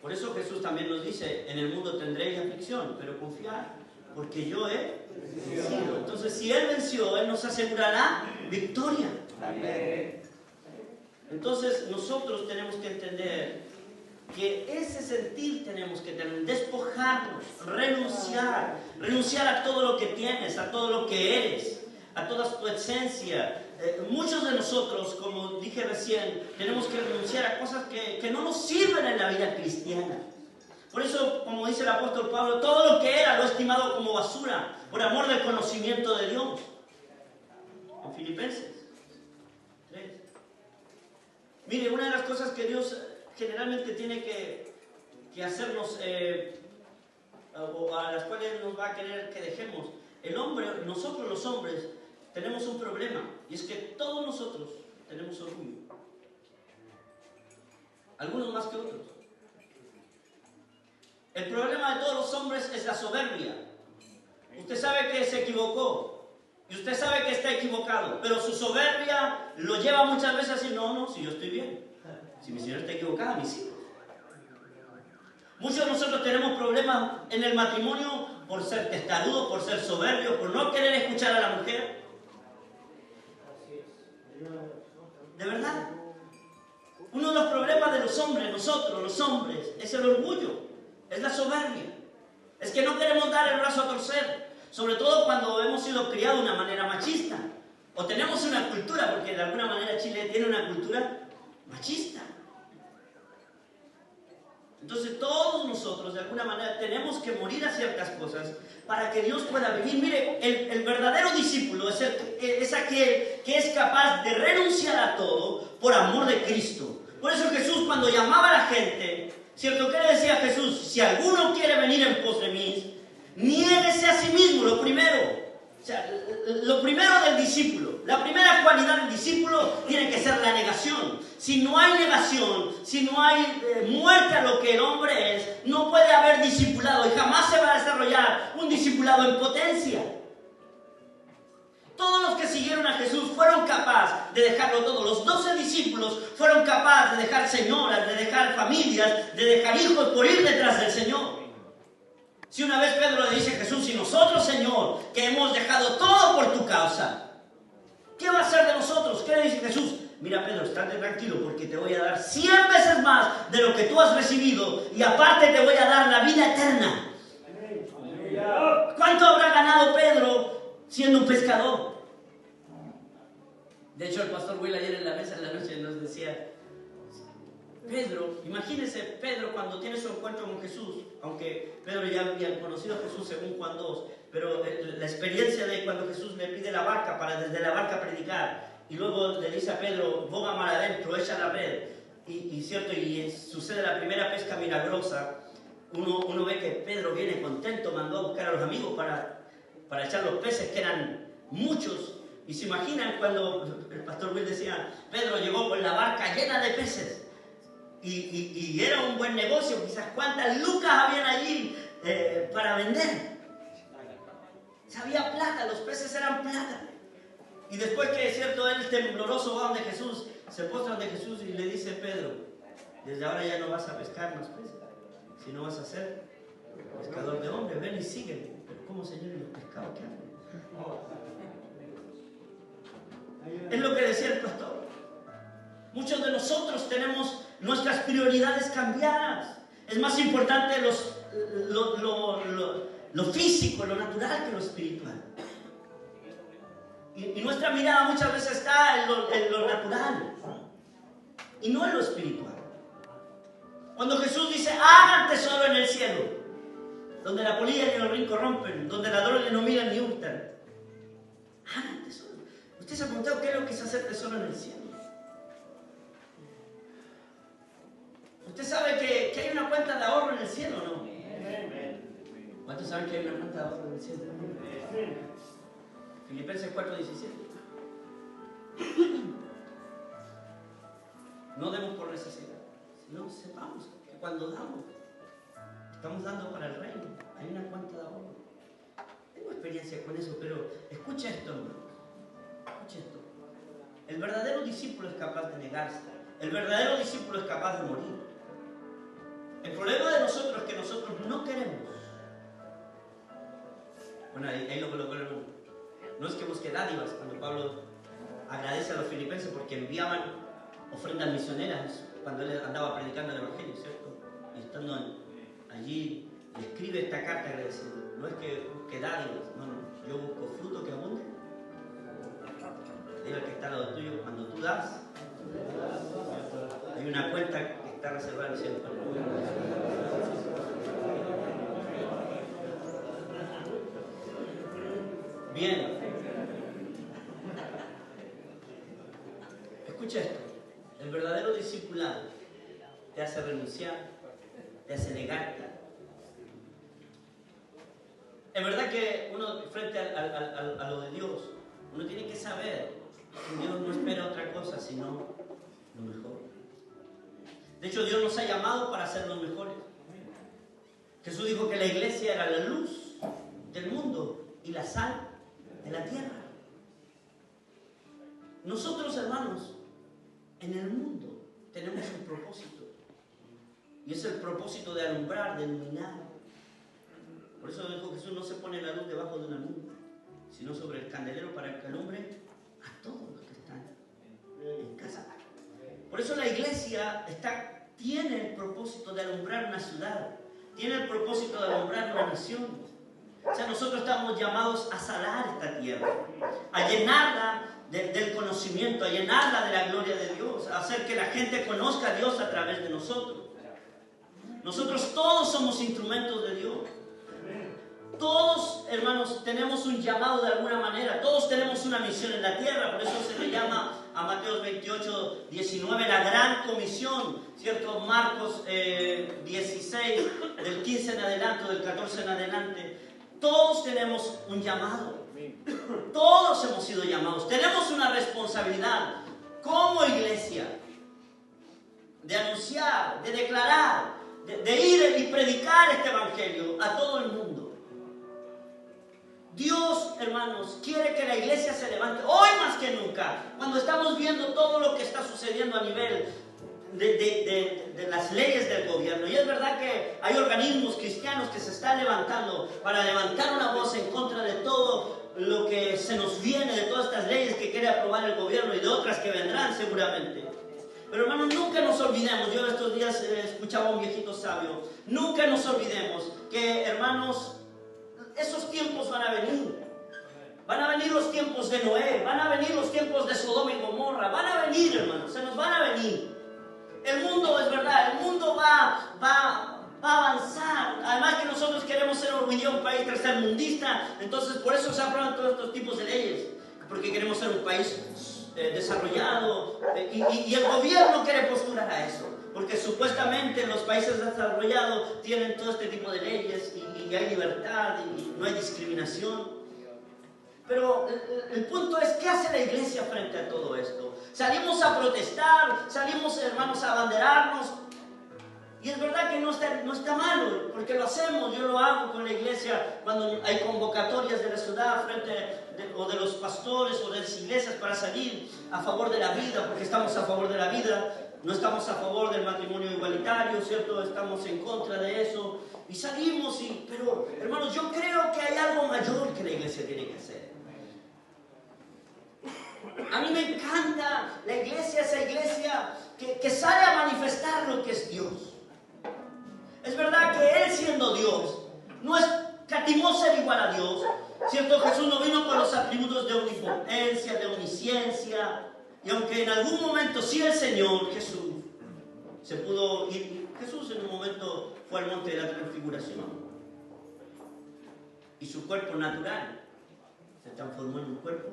Por eso Jesús también nos dice, en el mundo tendréis aflicción, pero confiad, porque yo he vencido. Entonces, si Él venció, Él nos asegurará victoria. Amén. Entonces, nosotros tenemos que entender que ese sentir tenemos que tener, despojarnos, renunciar a todo lo que tienes, a todo lo que eres, a toda tu esencia. Muchos de nosotros, como dije recién, tenemos que renunciar a cosas que no nos sirven en la vida cristiana. Por eso, como dice el apóstol Pablo, todo lo que era lo he estimado como basura, por amor del conocimiento de Dios. En Filipenses 3. Mire, una de las cosas que Dios generalmente tiene que hacernos, o a las cuales nos va a querer que dejemos, nosotros los hombres, tenemos un problema, y es que todos nosotros tenemos orgullo. Algunos más que otros. El problema de todos los hombres es la soberbia. Usted sabe que se equivocó, y usted sabe que está equivocado, pero su soberbia lo lleva muchas veces a decir, no, si yo estoy bien. Si mi señora está equivocada, mis hijos. Muchos de nosotros tenemos problemas en el matrimonio por ser testarudos, por ser soberbios, por no querer escuchar a la mujer. ¿De verdad? Uno de los problemas de los hombres, nosotros, los hombres, es el orgullo, es la soberbia. Es que no queremos dar el brazo a torcer, sobre todo cuando hemos sido criados de una manera machista. O tenemos una cultura, porque de alguna manera Chile tiene una cultura machista. Entonces todos nosotros de alguna manera tenemos que morir a ciertas cosas para que Dios pueda vivir. Mire, el verdadero discípulo es aquel que es capaz de renunciar a todo por amor de Cristo. Por eso Jesús, cuando llamaba a la gente, ¿cierto? ¿Qué le decía a Jesús? Si alguno quiere venir en pos de mí, niéguese a sí mismo, lo primero. O sea, lo primero del discípulo, la primera cualidad del discípulo tiene que ser la negación. Si no hay negación, si no hay muerte a lo que el hombre es, no puede haber discipulado y jamás se va a desarrollar un discipulado en potencia. Todos los que siguieron a Jesús fueron capaces de dejarlo todo. Los 12 discípulos fueron capaces de dejar señoras, de dejar familias, de dejar hijos por ir detrás del Señor. Si una vez Pedro le dice a Jesús, si nosotros, Señor, que hemos dejado todo por tu causa, ¿qué va a hacer de nosotros? ¿Qué le dice Jesús? Mira, Pedro, estate tranquilo porque te voy a dar 100 veces más de lo que tú has recibido y aparte te voy a dar la vida eterna. ¿Cuánto habrá ganado Pedro siendo un pescador? De hecho, el pastor Will ayer en la mesa en la noche nos decía, Pedro, imagínese Pedro cuando tiene su encuentro con Jesús, aunque Pedro ya había conocido a Jesús según Juan 2, pero la experiencia de cuando Jesús le pide la barca para desde la barca predicar, y luego le dice a Pedro, boga mar adentro, echa la red. Cierto, y sucede la primera pesca milagrosa. Uno ve que Pedro viene contento, mandó a buscar a los amigos para echar los peces, que eran muchos. Y se imaginan cuando el pastor Will decía, Pedro llegó con la barca llena de peces. Y era un buen negocio, quizás cuántas lucas habían allí para vender. Había plata, los peces eran plata. Y después que es cierto, él tembloroso va donde Jesús, se postra donde Jesús y le dice, Pedro, desde ahora ya no vas a pescar más peces, sino vas a ser pescador de hombres, ven y sígueme. Pero ¿cómo, Señor, y los pescados qué hacen? Es lo que decía el pastor. Muchos de nosotros tenemos nuestras prioridades cambiadas. Es más importante lo físico, lo natural que lo espiritual. Y nuestra mirada muchas veces está en lo natural y no en lo espiritual. Cuando Jesús dice, hagan tesoro en el cielo, donde la polilla y los rincos rompen, donde ladrones no miran ni hurtan. Hagan tesoro. ¿Usted se ha preguntado qué es lo que es hacer tesoro en el cielo? ¿Usted sabe que hay una cuenta de ahorro en el cielo o no? ¿Cuántos saben que hay una cuenta de ahorro en el cielo? Filipenses 4:17. No demos por necesidad, sino sepamos que cuando damos, estamos dando para el reino. Hay una cuenta de ahorro. Tengo experiencia con eso, pero escucha esto, hermano. Escucha esto. El verdadero discípulo es capaz de negarse. El verdadero discípulo es capaz de morir. El problema de nosotros es que nosotros no queremos. Bueno, ahí lo colocó el hermano. No es que busque dádivas, cuando Pablo agradece a los filipenses porque enviaban ofrendas misioneras cuando él andaba predicando el Evangelio, ¿cierto? Y estando allí, le escribe esta carta agradeciendo. No es que busque dádivas, no, yo busco fruto que abunde. Diga que está al lado tuyo, cuando tú das, hay una cuenta que está reservada en el cielo para el pueblo. Bien. Escucha esto. El verdadero discipulado te hace renunciar, te hace negarte. Es verdad que uno, frente a lo de Dios, uno tiene que saber que Dios no espera otra cosa sino lo mejor. De hecho, Dios nos ha llamado para ser los mejores. Jesús dijo que la iglesia era la luz del mundo y la sal de la tierra. Nosotros, hermanos, en el mundo tenemos un propósito, y es el propósito de alumbrar, de iluminar. Por eso dijo Jesús, no se pone la luz debajo de una nube, sino sobre el candelero para que alumbre a todos los que están en casa. Por eso la iglesia tiene el propósito de alumbrar una ciudad, tiene el propósito de alumbrar una nación. O sea, nosotros estamos llamados a salar esta tierra, a llenarla del conocimiento, a llenarla de la gloria de Dios, a hacer que la gente conozca a Dios a través de nosotros. Nosotros todos somos instrumentos de Dios. Todos, hermanos, tenemos un llamado de alguna manera. Todos tenemos una misión en la tierra. Por eso se le llama a Mateo 28:19 la gran comisión, ¿cierto? Marcos 16, del 15 en adelante, del 14 en adelante. Todos tenemos un llamado. Todos hemos sido llamados. Tenemos una responsabilidad como iglesia de anunciar, de declarar, de ir y predicar este evangelio a todo el mundo. Dios, hermanos, quiere que la iglesia se levante hoy más que nunca, cuando estamos viendo todo lo que está sucediendo a nivel de las leyes del gobierno. Y es verdad que hay organismos cristianos que se están levantando para levantar una voz en contra de todo lo que se nos viene, de todas estas leyes que quiere aprobar el gobierno y de otras que vendrán seguramente. Pero hermanos, nunca nos olvidemos, yo estos días escuchaba a un viejito sabio, nunca nos olvidemos que, hermanos, esos tiempos van a venir. Van a venir los tiempos de Noé, van a venir los tiempos de Sodoma y Gomorra, van a venir, hermanos, se nos van a venir. El mundo, es verdad, el mundo va a avanzar. Además que nosotros queremos ser un país tercermundista, entonces por eso se aprueban todos estos tipos de leyes, porque queremos ser un país desarrollado y el gobierno quiere postular a eso, porque supuestamente los países desarrollados tienen todo este tipo de leyes y hay libertad y no hay discriminación. Pero el punto es, ¿qué hace la iglesia frente a todo esto? Salimos a protestar, salimos, hermanos, a abanderarnos. Y es verdad que no está malo, porque lo hacemos. Yo lo hago con la iglesia cuando hay convocatorias de la ciudad o de los pastores o de las iglesias para salir a favor de la vida, porque estamos a favor de la vida. No estamos a favor del matrimonio igualitario, ¿cierto? Estamos en contra de eso. Y salimos, pero hermanos, yo creo que hay algo mayor que la iglesia tiene que hacer. A mí me encanta la iglesia, esa iglesia que sale a manifestar lo que es Dios. Es verdad que Él, siendo Dios, no escatimó ser igual a Dios, ¿cierto? Jesús no vino con los atributos de omnipotencia, de omnisciencia, y aunque en algún momento sí el Señor Jesús se pudo ir, Jesús en un momento fue al monte de la transfiguración, y su cuerpo natural se transformó en un cuerpo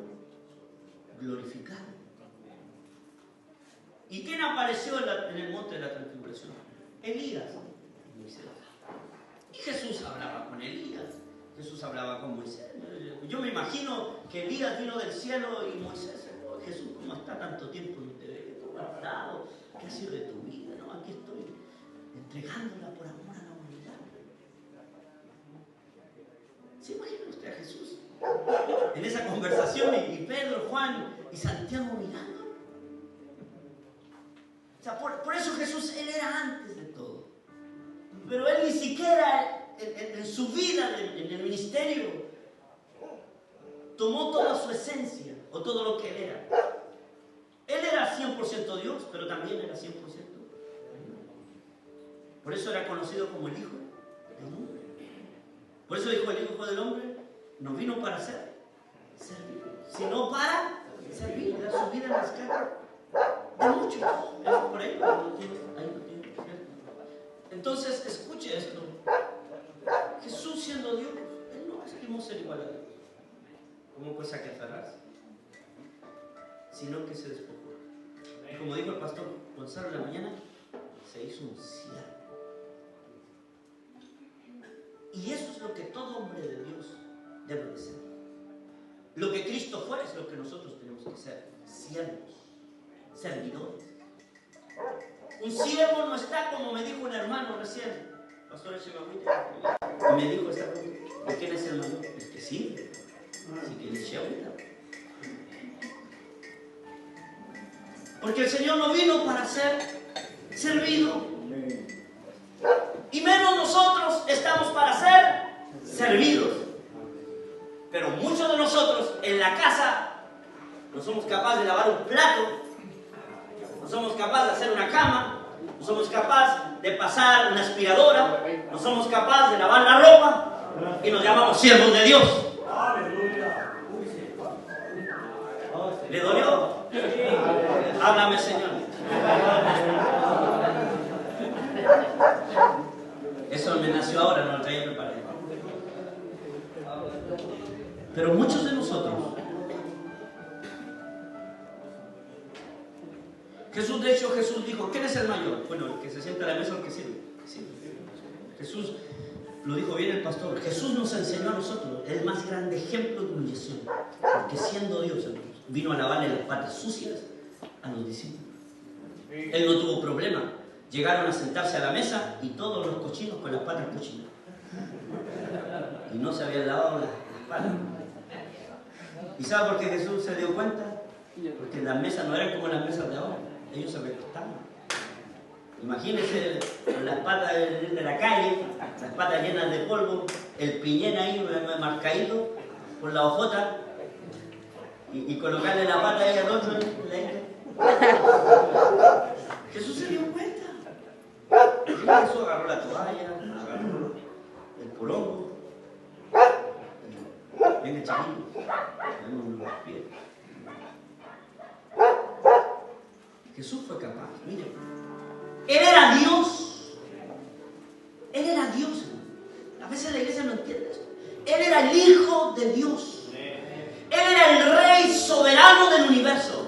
glorificado. ¿Y quién apareció en el monte de la transfiguración? Elías y Moisés. Y Jesús hablaba con Elías, Jesús hablaba con Moisés. Yo me imagino que Elías vino del cielo y Moisés, oh, Jesús, ¿cómo está tanto tiempo? No te veo, ¿cómo has estado? ¿Qué ha sido de tu vida? No, aquí estoy entregándola por amor a la humanidad. ¿Se imagina usted a Jesús en esa conversación y Pedro, Juan y Santiago mirando? O sea, por eso Jesús, Él era antes de todo. Pero Él ni siquiera en su vida, en el ministerio, tomó toda su esencia o todo lo que Él era. Él era 100% Dios, pero también era 100%. Por eso era conocido como el Hijo del Hombre. Por eso dijo: el Hijo del Hombre no vino para ser servido, sino para servir, dar su vida en rescate de muchos. Por ahí lo tiene, ¿cierto? Entonces, escuche esto. Jesús, siendo Dios, Él no estimó ser igual a Dios como cosa que aferrarse, sino que se despojó. Y como dijo el pastor Gonzalo en la mañana, se hizo un siervo. Y eso es lo que todo hombre de Dios debe de ser. Lo que Cristo fue es lo que nosotros tenemos que ser: siervos, servidores. Un siervo no está, como me dijo un hermano recién, pastor Echemagüita, me dijo esta pregunta: ¿de quién es el mayor? El que sirve. Así que dice ahorita. Porque el Señor no vino para ser servido. Y menos nosotros estamos para ser servidos. Pero muchos de nosotros en la casa no somos capaces de lavar un plato, no somos capaces de hacer una cama, no somos capaces de pasar una aspiradora, no somos capaces de lavar la ropa, y nos llamamos siervos de Dios. ¿Le dolió? Háblame, Señor. Eso me nació ahora, no lo traía preparado. Pero muchos de nosotros, Jesús dijo: ¿quién es el mayor? Bueno, el que se sienta a la mesa o el que sirve. Jesús lo dijo bien el pastor. Jesús nos enseñó a nosotros el más grande ejemplo de humillación, porque siendo Dios, vino a lavarle las patas sucias a los discípulos. Él no tuvo problema. Llegaron a sentarse a la mesa y todos los cochinos con las patas cochinas. Y no se habían lavado las patas. ¿Y sabe por qué Jesús se dio cuenta? Porque las mesas no eran como las mesas de ahora. Ellos se recostaban. Imagínense con las patas de la calle, las patas llenas de polvo, el piñén ahí marcadito por la hojota, y colocarle la pata ahí al otro. Jesús se dio cuenta. Jesús agarró la toalla, agarró el porongo. Venga, chiquillo, tenemos los pies. Jesús fue capaz, miren. Él era Dios. Él era Dios. A veces la iglesia no entiende esto. Él era el Hijo de Dios. Él era el Rey soberano del universo.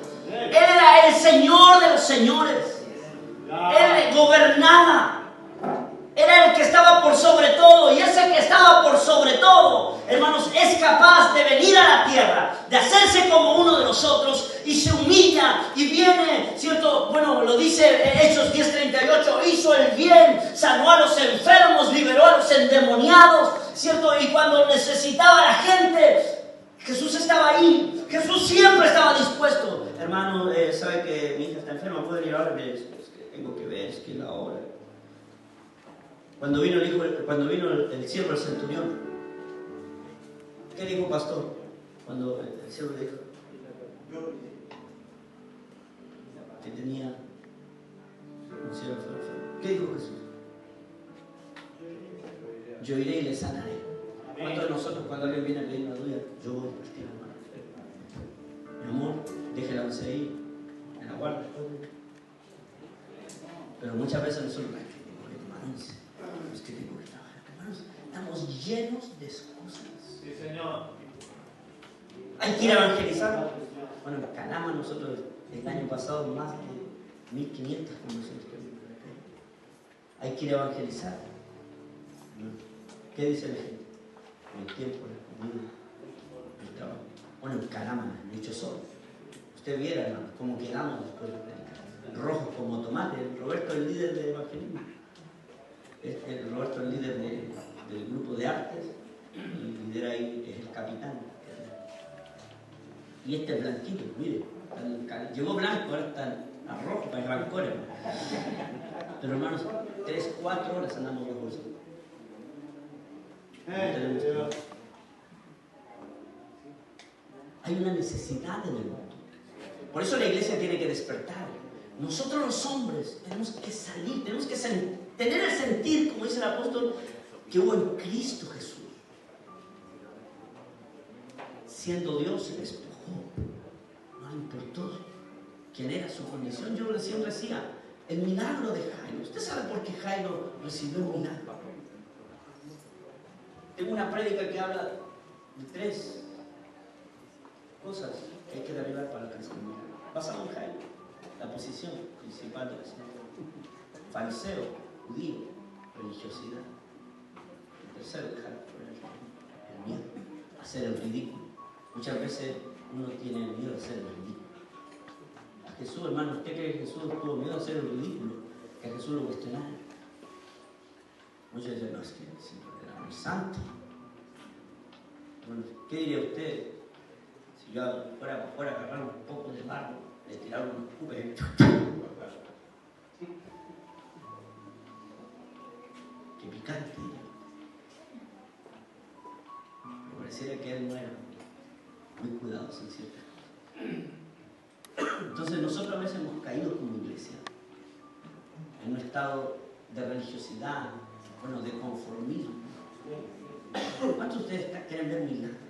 era el Señor de los señores. Él gobernaba. Era el que estaba por sobre todo, y ese que estaba por sobre todo, hermanos, es capaz de venir a la tierra, de hacerse como uno de nosotros, y se humilla, y viene, ¿cierto? Bueno, lo dice Hechos 10:38, hizo el bien, sanó a los enfermos, liberó a los endemoniados, ¿cierto? Y cuando necesitaba a la gente, Jesús estaba ahí, Jesús siempre estaba dispuesto. Hermano, sabe que mi hija está enferma, puede ir ahora, es que tengo que ver, es que la hora. Cuando vino el siervo del centurión, ¿qué dijo pastor? Cuando el siervo le dijo que tenía un siervo enfermo, ¿qué dijo Jesús? Yo iré y le sanaré. ¿Cuántos de nosotros cuando alguien viene a pedir una duda, yo voy a partir la mano? Mi amor, déjela ahí, en la guarda. Pero muchas veces nosotros, hermanos, es que tengo que trabajar, hermanos, estamos llenos de excusas. Sí, Señor. Hay que ir a evangelizar. Bueno, en Calama nosotros el año pasado más de 1.500 conversiones que vimos. Hay que ir a evangelizar. ¿Qué dice la gente? El tiempo, la comida, el trabajo. Bueno, en Calama, dicho solo. Usted viera, hermano, cómo quedamos después de predicar. Rojos como tomate. Roberto es el líder de evangelismo. Roberto es el líder del grupo de artes. Y lidera ahí, es el capitán. Y este es blanquito, mire. Llegó blanco, ahora está a rojo para arrancar. Pero hermanos, 3-4 horas andamos los bolsos. No tenemos tiempo. Hay una necesidad en el mundo. Por eso la iglesia tiene que despertar. Nosotros los hombres tenemos que salir, tenemos que tener el sentir, como dice el apóstol, que hubo en Cristo Jesús. Siendo Dios, se despojó. No le importó quién era su condición. Yo recién decía, el milagro de Jairo. ¿Usted sabe por qué Jairo recibió un milagro? Tengo una prédica que habla de 3 cosas que hay que derribar para alcanzar un milagro. Basado en Jairo, la posición principal de la Señor. Fariseo, judío, religiosidad. El tercero, dejar el miedo, hacer el ridículo. Muchas veces uno tiene miedo a hacer el ridículo. A Jesús, hermano, ¿usted cree que Jesús tuvo miedo a hacer el ridículo? Que a Jesús lo cuestionara. Muchos dicen, no, es que era muy santo. Bueno, ¿qué diría usted si yo fuera para afuera a agarrar un poco de barro, le tirara unos cubes? Qué picante. Pero pareciera que él no era muy cuidadoso en ciertas cosas. Entonces nosotros a veces hemos caído como iglesia en un estado de religiosidad, bueno, de conformismo. ¿Cuántos de ustedes quieren ver milagros?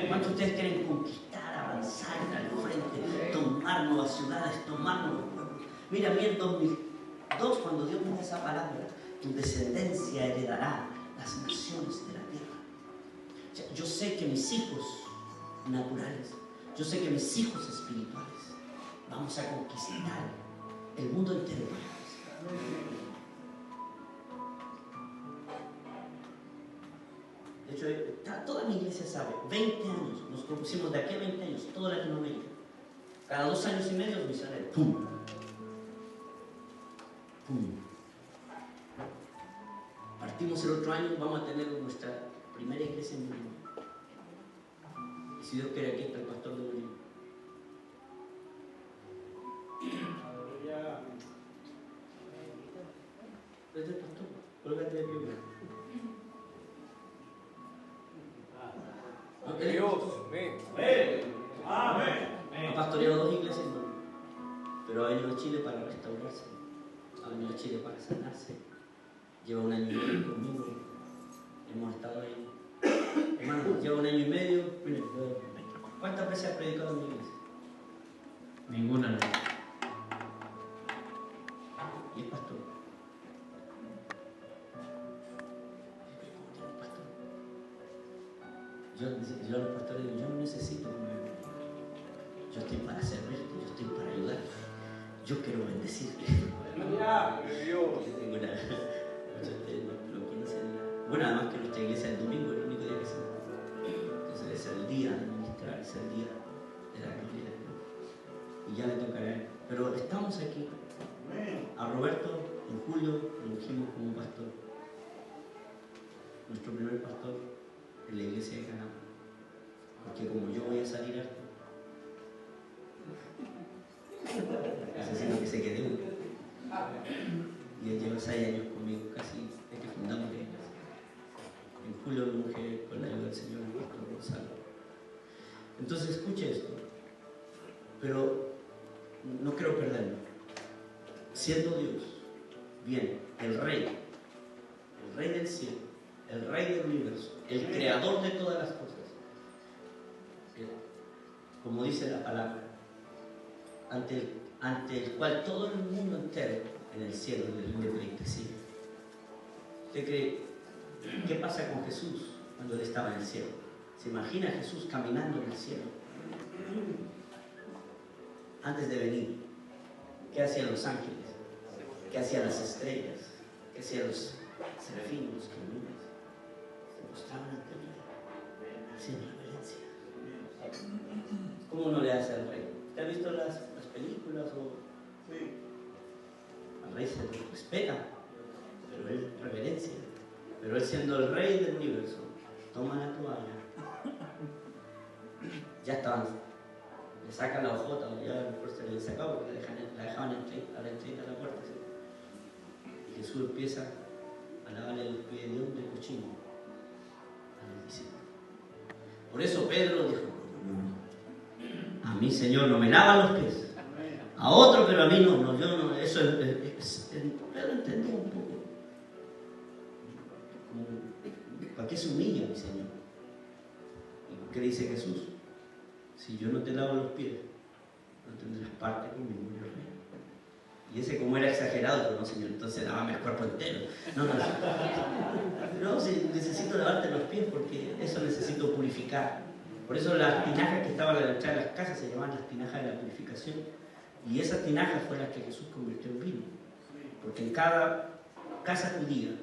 ¿Cuántos de ustedes quieren conquistar, avanzar, ir al frente, tomar nuevas ciudades, tomar nuevos pueblos? Mira, a mí en 2002, cuando Dios me dio esa palabra, tu descendencia heredará las naciones de la tierra. O sea, yo sé que mis hijos naturales, yo sé que mis hijos espirituales vamos a conquistar el mundo entero. De hecho, toda mi iglesia sabe, 20 años, nos propusimos de aquí a 20 años, toda Latinoamérica. Cada 2 años y medio misioneros. ¡Pum! ¡Pum! Partimos el otro año, vamos a tener nuestra primera iglesia en Bolivia. Y si Dios quiere, aquí está el pastor de Bolivia. ¿Es el pastor? Colgate de pie. Dios, amén. Ha pastoreado 2 iglesias, ¿no? Pero ha venido a Chile para restaurarse, ha venido a Chile para sanarse. Lleva 1 año y medio conmigo, hemos estado ahí. Hermano, lleva 1 año y medio. ¿Cuántas veces has predicado en mi iglesia? Ninguna, no. Y es pastor. Yo a los pastores digo, yo no necesito que me yo estoy para servirte, yo estoy para ayudarte, yo quiero bendecirte. Yo tengo una, muchos de ustedes no lo conocen. Bueno, además que nuestra iglesia el domingo es el único día que se da. Entonces es el día de ministrar, es el día de la gloria de Dios. Y ya le tocará a él. Pero estamos aquí. A Roberto en julio lo ungimos como pastor. Nuestro primer pastor en la iglesia de Cana. Porque como yo voy a salir harto, necesito que se quede uno. Y él lleva 6 años conmigo, casi desde que fundamos la iglesia. En julio lo ungí con la ayuda del Señor, el pastor Gonzalo. Entonces escuche esto, pero no quiero perderlo. Siendo Dios, bien, el Rey del cielo, el Rey del universo, el creador de todas las cosas, como dice la palabra, ante el cual todo el mundo entero en el cielo le pleitesía. ¿Usted cree? ¿Qué pasa con Jesús cuando él estaba en el cielo? ¿Se imagina a Jesús caminando en el cielo? Antes de venir, ¿qué hacían los ángeles? ¿Qué hacían las estrellas? ¿Qué hacían los serafines, los querubines? Se postraban ante el Rey, hacían reverencia. ¿Cómo uno le hace al Rey? ¿Usted ha visto las películas? Sí. Al Rey se le respeta, pero él reverencia. Pero él, siendo el Rey del universo, toma la toalla, ya estaban, le sacan la hojota, o ya por se le sacaba porque la dejaban a la entrada de la puerta. ¿Sí? Y Jesús empieza a lavarle los pies de hombre cochino a los discípulos. Por eso Pedro dijo: no, a mí, Señor, no me lava los pies. A otro, pero a mí no, yo no. Eso Pedro entendía un poco. ¿Para qué se humilla, mi Señor? ¿Y qué dice Jesús? Si yo no te lavo los pies, no tendrás parte conmigo, mi Rey. Y ese, como era exagerado, pero no, Señor, entonces lávame el cuerpo entero. No, si necesito lavarte los pies porque eso necesito purificar. Por eso las tinajas que estaban a la entrada de las casas se llamaban las tinajas de la purificación. Y esas tinajas fueron las que Jesús convirtió en vino. Porque en cada casa judía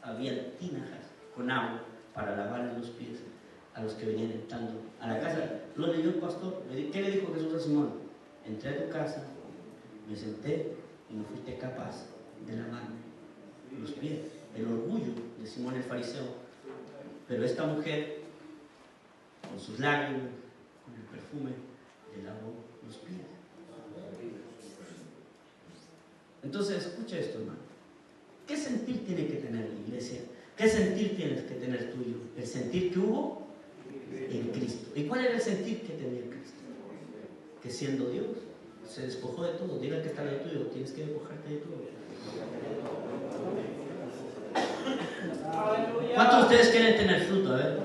había tinajas con agua para lavarle los pies a los que venían entrando a la casa. Lo leyó el pastor. ¿Qué le dijo Jesús a Simón? Entré a tu casa, me senté y no fuiste capaz de lavarme los pies. El orgullo de Simón el fariseo. Pero esta mujer, con sus lágrimas, con el perfume, le lavó los pies. Entonces, escucha esto, hermano. ¿Qué sentir tiene que tener la iglesia? ¿Qué sentir tienes que tener tuyo? El sentir que hubo en Cristo. ¿Y cuál era el sentir que tenía Cristo? Que siendo Dios, se despojó de todo. Dile al que está al lado tuyo, tienes que despojarte de todo. ¿Cuántos de ustedes quieren tener fruto? A ver.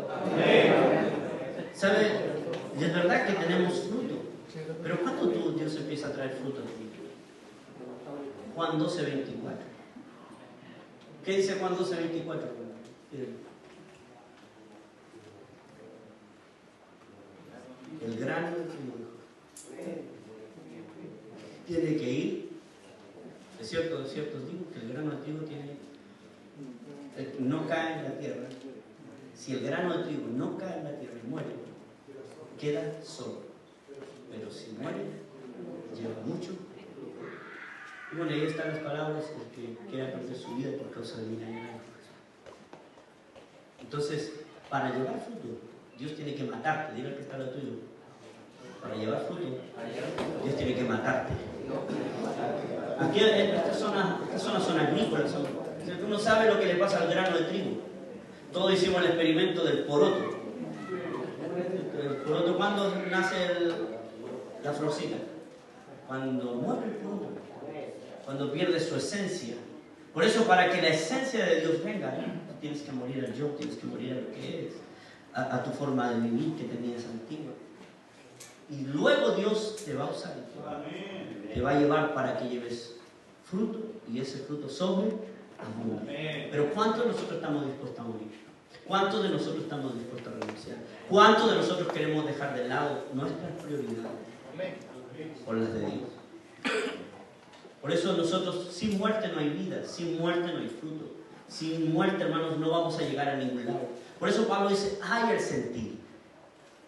¿Sabe? Es verdad que tenemos fruto. Pero ¿cuándo Dios empieza a traer fruto a ti? Juan 12:24. ¿Qué dice Juan 12:24? El grano de trigo tiene que ir. Es cierto, os digo que el grano de trigo no cae en la tierra. Si el grano de trigo no cae en la tierra y muere, queda solo. Pero si muere, lleva mucho. Y bueno, ahí están las palabras del que quiera perder su vida por causa de mi vida. Entonces, para llevar fruto, Dios tiene que matarte. Dile al que está lo tuyo. Para llevar fruto, Dios tiene que matarte. Aquí, estas zonas son agrícolas. Uno sabe lo que le pasa al grano de trigo. Todos hicimos el experimento del poroto. El poroto, ¿cuándo nace la florcita? Cuando muere el poroto. Cuando pierde su esencia. Por eso, para que la esencia de Dios venga, tienes que morir al yo, tienes que morir a lo que eres, a tu forma de vivir que tenías antigua. Y luego Dios te va a usar, te va a llevar para que lleves fruto, y ese fruto sobre abunde. Pero ¿cuántos de nosotros estamos dispuestos a morir? ¿Cuántos de nosotros estamos dispuestos a renunciar? ¿Cuántos de nosotros queremos dejar de lado nuestras prioridades por las de Dios. Por eso nosotros, sin muerte no hay vida, sin muerte no hay fruto. Sin muerte, hermanos, no vamos a llegar a ningún lado. Por eso Pablo dice, hay el sentir.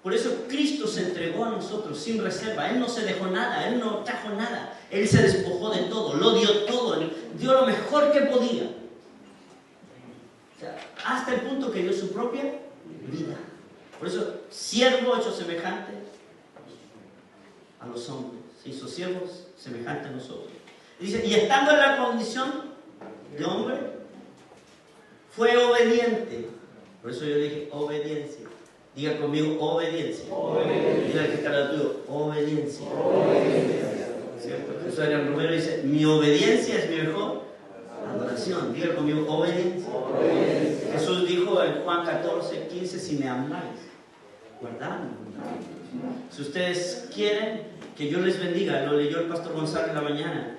Por eso Cristo se entregó a nosotros sin reserva. Él no se dejó nada, Él no trajo nada. Él se despojó de todo, lo dio todo, dio lo mejor que podía. O sea, hasta el punto que dio su propia vida. Por eso, siervo hecho semejante a los hombres. Se hizo siervos semejante a nosotros. Dice, y estando en la condición de hombre, fue obediente. Por eso yo dije obediencia. Diga conmigo obediencia. Diga que está al lado tuyo, obediencia. ¿Cierto? Jesús Adrián Romero dice, mi obediencia es mi mejor adoración. Diga conmigo obediencia. Jesús dijo en Juan 14:15, si me amáis, guardadme. Si ustedes quieren que yo les bendiga, lo leyó el pastor Gonzalo en la mañana,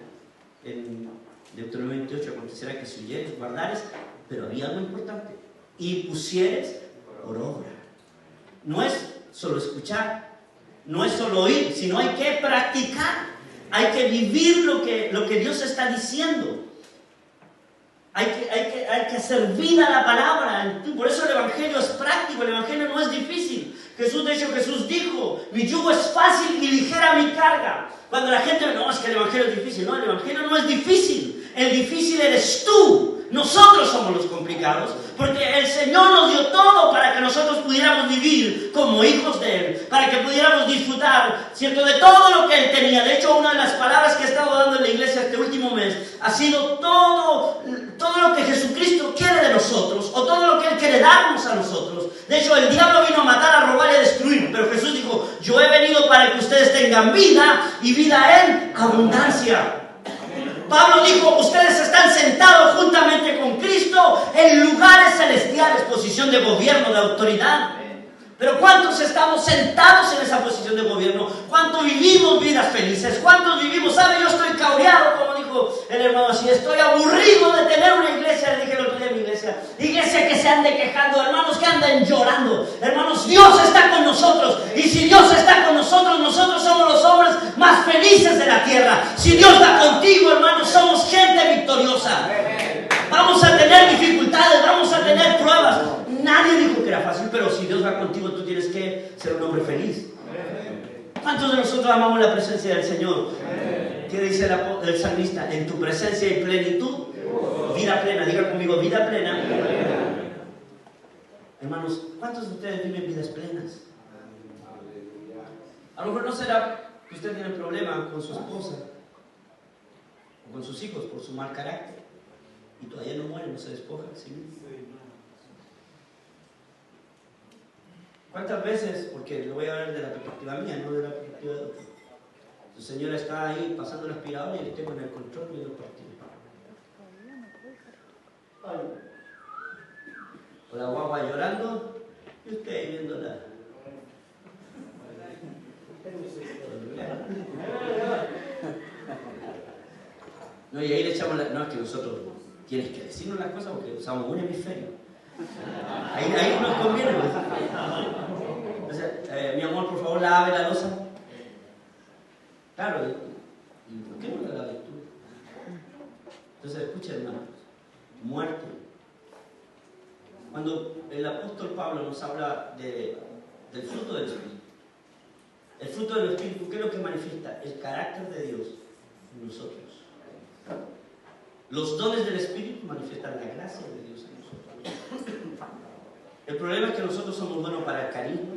en Deuteronomio 28, acontecerá que si oyeres, guardares, pero había algo importante, y pusieres por obra. No es solo escuchar, no es solo oír, sino hay que practicar, hay que vivir lo que Dios está diciendo. Hay que hacer vida a la palabra. Por eso el Evangelio es práctico, el Evangelio no es difícil. Jesús dijo, mi yugo es fácil y ligera mi carga. Cuando la gente, no, es que el Evangelio es difícil. No, el Evangelio no es difícil. El difícil eres tú. Nosotros somos los complicados, porque el Señor nos dio todo para que nosotros pudiéramos vivir como hijos de Él, para que pudiéramos disfrutar, ¿cierto?, de todo lo que Él tenía. De hecho, una de las palabras que he estado dando en la iglesia este último mes ha sido todo lo que Jesucristo quiere de nosotros, o todo lo que Él quiere darnos a nosotros. De hecho, el diablo vino a matar, a robar y a destruir, pero Jesús dijo, yo he venido para que ustedes tengan vida y vida en abundancia. Pablo dijo, ustedes están sentados juntamente con Cristo en lugares celestiales, posición de gobierno, de autoridad. Pero ¿cuántos estamos sentados en esa posición de gobierno? ¿Cuántos vivimos vidas felices? ¿Cuántos vivimos? ¿Sabe? Yo estoy cabreado, como dijo el hermano así, estoy aburrido de tener una iglesia, le dije el otro día en mi iglesia que se ande quejando, hermanos que anden llorando. Hermanos, Dios está con nosotros, y si Dios está con nosotros, nosotros somos los hombres más felices de la tierra. Si Dios va contigo, hermanos, somos gente victoriosa. Vamos a tener dificultades, vamos a tener pruebas. Nadie dijo que era fácil, pero si Dios va contigo, tú tienes que ser un hombre feliz. ¿Cuántos de nosotros amamos la presencia del Señor? ¿Qué dice el salmista? En tu presencia hay plenitud, vida plena. Diga conmigo, vida plena. Hermanos, ¿cuántos de ustedes viven vidas plenas? A lo mejor no será que usted tiene problema con su esposa o con sus hijos por su mal carácter y todavía no muere, no se despoja, ¿sí? ¿Cuántas veces, porque lo voy a ver de la perspectiva mía, no de la perspectiva de otro, su señora está ahí pasando el aspirador y usted con el control y lo partido? O la guagua llorando y usted ahí viéndola. No, y ahí le echamos no, es que nosotros tienes que decirnos las cosas porque usamos un hemisferio. Ahí nos conviene. Entonces, mi amor, por favor, lave la loza. Claro, ¿y por qué no la laves tú? Entonces, escucha, hermanos, muerte. Cuando el apóstol Pablo nos habla del fruto del Espíritu, el fruto del Espíritu, ¿qué es lo que manifiesta? El carácter de Dios en nosotros. Los dones del Espíritu manifiestan la gracia de Dios en nosotros. El problema es que nosotros somos buenos para el carisma,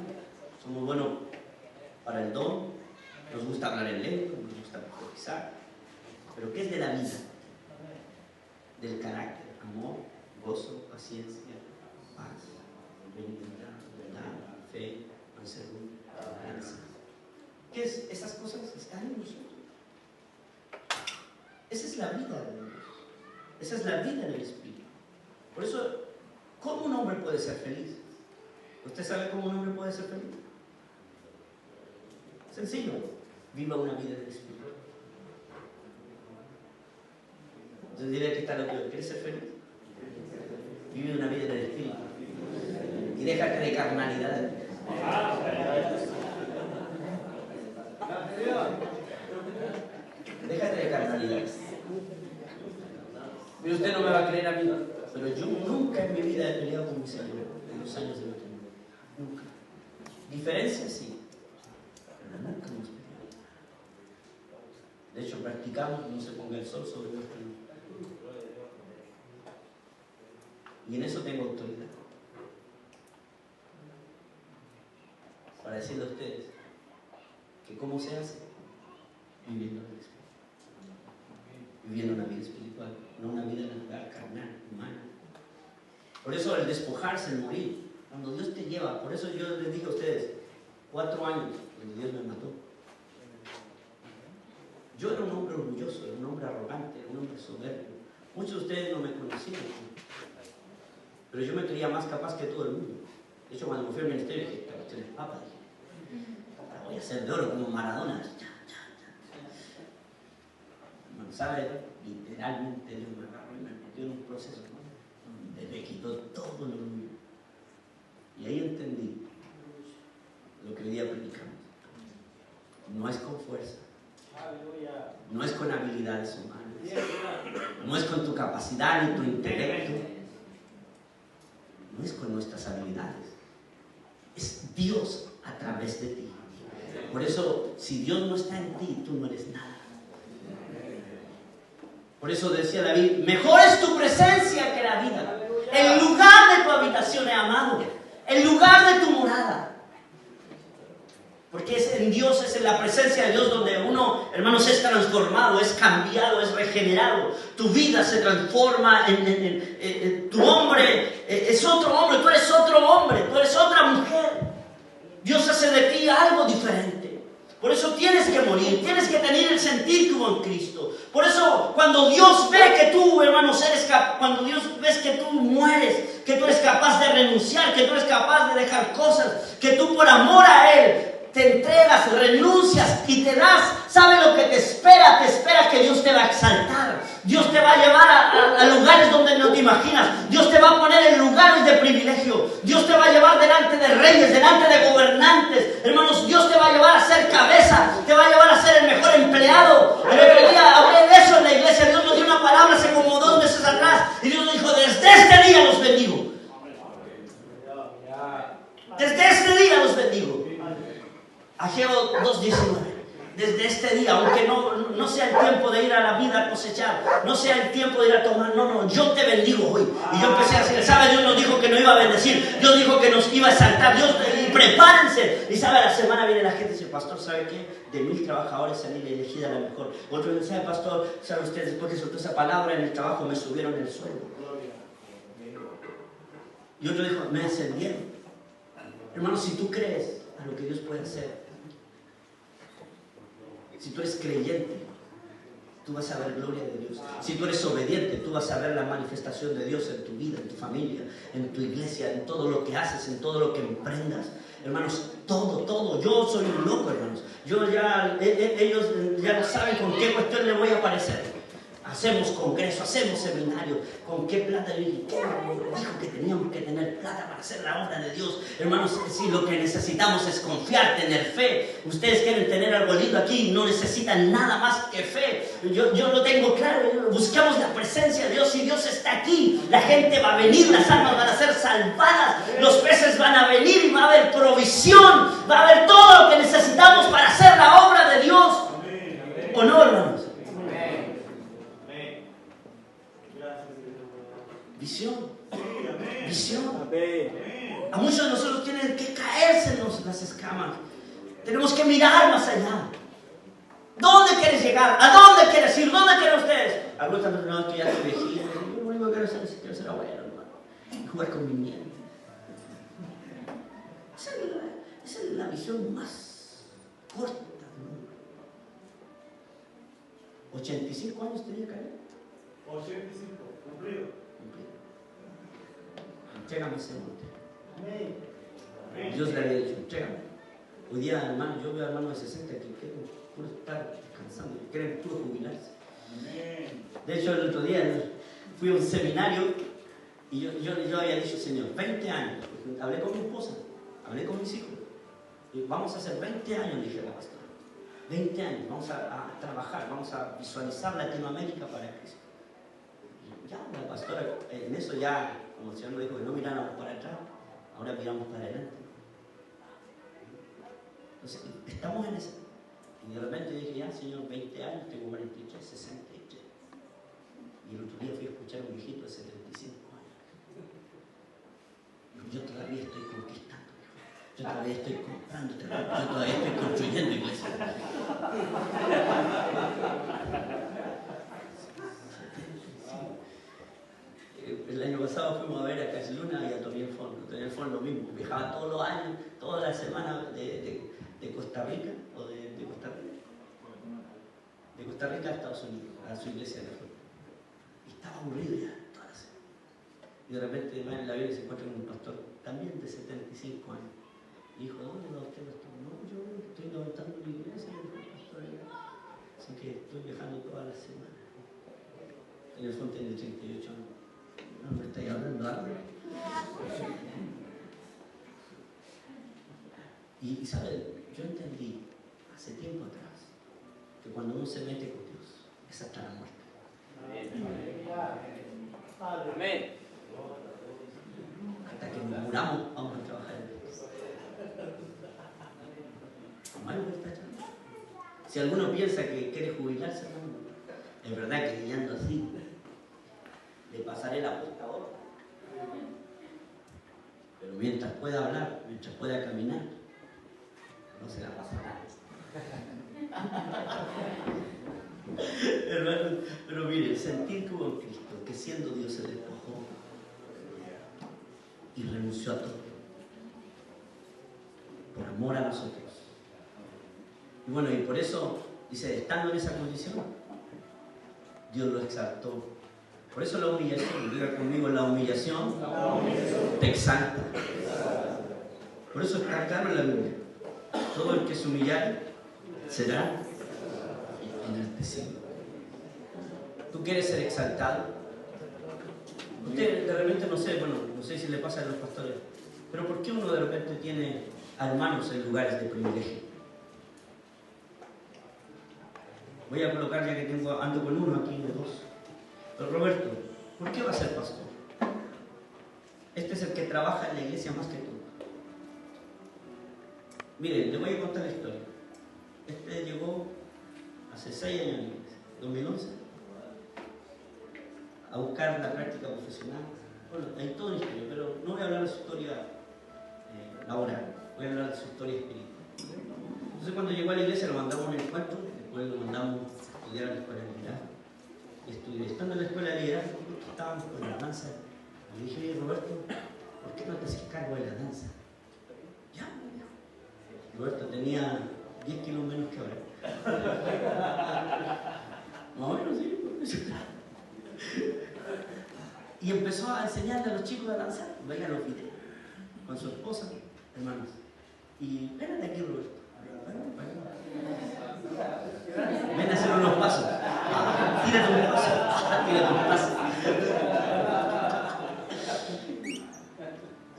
somos buenos para el don, nos gusta hablar en lengua, nos gusta profetizar. Pero ¿qué es de la vida? Del carácter, amor, gozo, paciencia, paz, benignidad, bondad, fe, mansedumbre, tolerancia. ¿Qué es? Esas cosas están en nosotros. Esa es la vida de Dios. Esa es la vida en el Espíritu. Por eso, ¿cómo un hombre puede ser feliz? ¿Usted sabe cómo un hombre puede ser feliz? Sencillo, viva una vida en el Espíritu. Entonces diré que está lo que ¿quieres ser feliz? Vive una vida en el Espíritu. Y déjate de carnalidad. Déjate de carnalidades. Pero usted no me va a creer a mí. Pero yo nunca en mi vida he peleado con mi Señor en los años de matrimonio. Nunca. Diferencias sí, pero nunca hemos peleado. De hecho, practicamos no se ponga el sol sobre nuestra luz. Y en eso tengo autoridad. Para decirle a ustedes que cómo se hace viviendo en el Espíritu. Viviendo una vida espiritual, no una vida natural, carnal, humana. Por eso el despojarse, el morir, cuando Dios te lleva, por eso yo les dije a ustedes, 4 años cuando Dios me mató. Yo era un hombre orgulloso, era un hombre arrogante, era un hombre soberbio. Muchos de ustedes no me conocían, pero yo me creía más capaz que todo el mundo. De hecho, cuando me fui al ministerio dije, pero usted es papa, dije, ahora voy a ser de oro como Maradona. Hermano, ¿sabe? Literalmente Dios me agarró y me metió en un proceso, ¿no? Me quitó todo lo mío. Y ahí entendí lo que hoy día predicamos. No es con fuerza, no es con habilidades humanas, no es con tu capacidad ni tu intelecto, no es con nuestras habilidades, es Dios a través de ti. Por eso, si Dios no está en ti, tú no eres nada. Por eso decía David, mejor es tu presencia que la vida. El lugar de tu habitación he amado, el lugar de tu morada. Porque es en Dios, es en la presencia de Dios donde uno, hermanos, es transformado, es cambiado, es regenerado. Tu vida se transforma tu hombre es otro hombre, tú eres otro hombre, tú eres otra mujer. Dios hace de ti algo diferente. Por eso tienes que morir, tienes que tener el sentir como en Cristo. Por eso cuando Dios ve que tú, hermanos, cuando Dios ves que tú mueres, que tú eres capaz de renunciar, que tú eres capaz de dejar cosas, que tú por amor a Él te entregas, renuncias y te das, ¿sabe lo que te espera? Te espera que Dios te va a exaltar. Dios te va a llevar a lugares donde no te imaginas. Dios te va a poner en lugares de privilegio. Dios te va a llevar delante de reyes, delante de gobernantes. Hermanos, Dios te va a llevar a ser cabeza, te va a llevar a ser el mejor empleado. El otro día hablé de eso en la iglesia. Dios nos dio una palabra hace como 2 meses atrás y Dios nos dijo, desde este día los bendigo. Desde este día los bendigo. Ageo 2:19. Desde este día, aunque no sea el tiempo de ir a la vida a cosechar, no sea el tiempo de ir a tomar, no, yo te bendigo hoy. Y yo empecé a decir, ¿sabe? Dios nos dijo que nos iba a bendecir, Dios dijo que nos iba a exaltar, Dios, y prepárense. Y sabe, la semana viene la gente y dice, pastor, ¿sabe qué? De 1000 trabajadores salí elegida la mejor. Otro dice, ¿sabe, pastor? ¿Sabe usted? Después que soltó esa palabra en el trabajo me subieron el sueldo. Y otro dijo, me ascendieron. Hermano, si tú crees a lo que Dios puede hacer, si tú eres creyente, tú vas a ver gloria de Dios. Si tú eres obediente, tú vas a ver la manifestación de Dios en tu vida, en tu familia, en tu iglesia, en todo lo que haces, en todo lo que emprendas. Hermanos, todo. Yo soy un loco, hermanos. Ellos ya no saben con qué cuestión le voy a aparecer. Hacemos congresos, hacemos seminarios. ¿Con qué plata? Yo dije, ¿qué dijo que teníamos que tener plata para hacer la obra de Dios? Hermanos, si lo que necesitamos es confiar, tener fe. Ustedes quieren tener algo lindo aquí, no necesitan nada más que fe. Yo lo tengo claro. Buscamos la presencia de Dios. Si Dios está aquí, la gente va a venir, las almas van a ser salvadas, los peces van a venir y va a haber provisión, va a haber todo lo que necesitamos para hacer la obra de Dios. ¿O no, hermanos? Visión. A muchos de nosotros tienen que caerse en las escamas. Tenemos que mirar más allá. ¿Dónde quieres llegar? ¿A dónde quieres ir? ¿Dónde quieren ustedes? Algunos están no, que ya estoy viejito. Yo lo único que quiero hacer es quiero ser abuelo, hermano. Y jugar con mi nieto. Esa es la visión más corta del mundo. 85 años tenía que haber. 85, cumplido. Entrégame ese monte. Dios le había dicho, entrégame. Hoy día, hermano, yo veo a hermanos de 60 que quieren puro estar descansando, que quieren puro jubilarse. De hecho, el otro día fui a un seminario y yo había dicho, Señor, 20 años. Hablé con mi esposa, hablé con mis hijos. Y vamos a hacer 20 años, dije la pastora. 20 años, vamos a trabajar, vamos a visualizar Latinoamérica para Cristo. Y ya la pastora, en eso ya, como el Señor nos dijo, que no miráramos para atrás, ahora miramos para adelante. Entonces, estamos en eso. Y de repente dije, ya, Señor, 20 años, tengo 43, 63. Y el otro día fui a escuchar a un viejito de 75 años. Yo todavía estoy conquistando, yo todavía estoy comprando, yo todavía estoy construyendo iglesia. El año pasado fuimos a ver a Casiluna y a Toniel Fon. Toniel Fon lo mismo, viajaba todos los años, todas las semanas de Costa Rica, o de Costa Rica. De Costa Rica a Estados Unidos, a su iglesia de Florida. Y estaba aburrido ya toda la semana. Y de repente va en la vida y se encuentra con un pastor también de 75 años. Y dijo, ¿dónde va usted, pastor? No, yo estoy levantando la iglesia, y dijo, pastor, así que estoy viajando todas las semanas. En el fondo tiene 38 años. No me estáis hablando algo. Y ¿sabes? Yo entendí hace tiempo atrás que cuando uno se mete con Dios es hasta la muerte. Amén. Hasta que nos muramos vamos a trabajar en Dios. No hay vuelta atrás. Si alguno piensa que quiere jubilarse, no. Es verdad que guiando así le pasaré la puesta ahora. Pero mientras pueda hablar, mientras pueda caminar, no se la pasará. Hermano, pero mire, sentir que hubo en Cristo, que siendo Dios se despojó y renunció a todo por amor a nosotros. Y bueno, y por eso dice, estando en esa condición, Dios lo exaltó. Por eso la humillación, diga conmigo, la humillación te exalta. Por eso está claro en la Biblia, todo el que se humillare será enaltecido. ¿Tú quieres ser exaltado? Usted de repente, no sé, bueno, no sé si le pasa a los pastores, pero ¿por qué uno de repente tiene a hermanos en lugares de privilegio? Voy a colocar, ya que ando con uno aquí de dos. Pero Roberto, ¿por qué va a ser pastor? Este es el que trabaja en la iglesia más que tú. Miren, le voy a contar la historia. Este llegó hace 6 años en la iglesia, 2011, a buscar la práctica profesional. Bueno, hay toda una historia, pero no voy a hablar de su historia laboral, voy a hablar de su historia espiritual. Entonces, cuando llegó a la iglesia lo mandamos a un encuentro, después lo mandamos a estudiar a la escuela de liderazgo. Y estando en la escuela de liderazgo, estábamos con la danza. Le dije, oye Roberto, ¿por qué no te haces cargo de la danza? Ya, me dijo. Roberto tenía 10 kilos menos que ahora. Más o menos, sí. Y empezó a enseñarle a los chicos a danzar. Veía los videos con su esposa, hermanos. Y espérate aquí, Roberto. Ven a hacer unos pasos. Tírate un paso. Tírate un paso.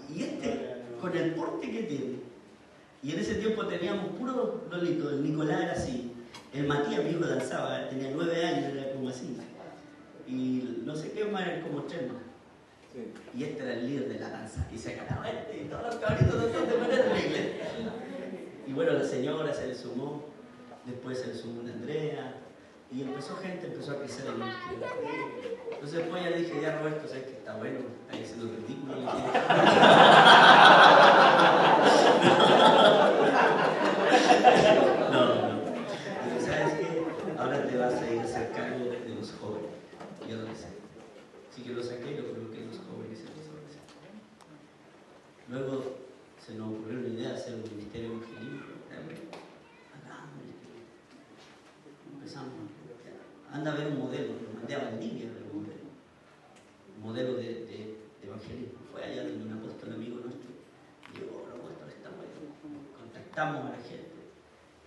Y con el porte que tiene, y en ese tiempo teníamos puro lolito, el Nicolás era así, el Matías, mi hijo, danzaba, tenía 9 años, era como así, y no sé qué más, era como 3 más. Sí. Y este era el líder de la danza, y se ganaba y todos los cabritos de manera en la iglesia. Y bueno, la señora se le sumó, después se le sumó una Andrea, y empezó a crecer en el ministerio. Entonces después ya le dije, ya Roberto, sabes que está bueno, está diciendo ridículo. No. Y sabes que ahora te vas a ir a hacer cargo de los jóvenes y adolescentes. Así que lo saqué y lo coloqué en los jóvenes y en los adolescentes. Luego se nos ocurrió la idea de hacer un ministerio evangelístico. Empezamos. Anda a ver un modelo, lo mandé a Valdivia a ver un modelo de evangelismo. Fue allá de un apóstol amigo nuestro. Llegó, el apóstol está bueno. Contactamos a la gente.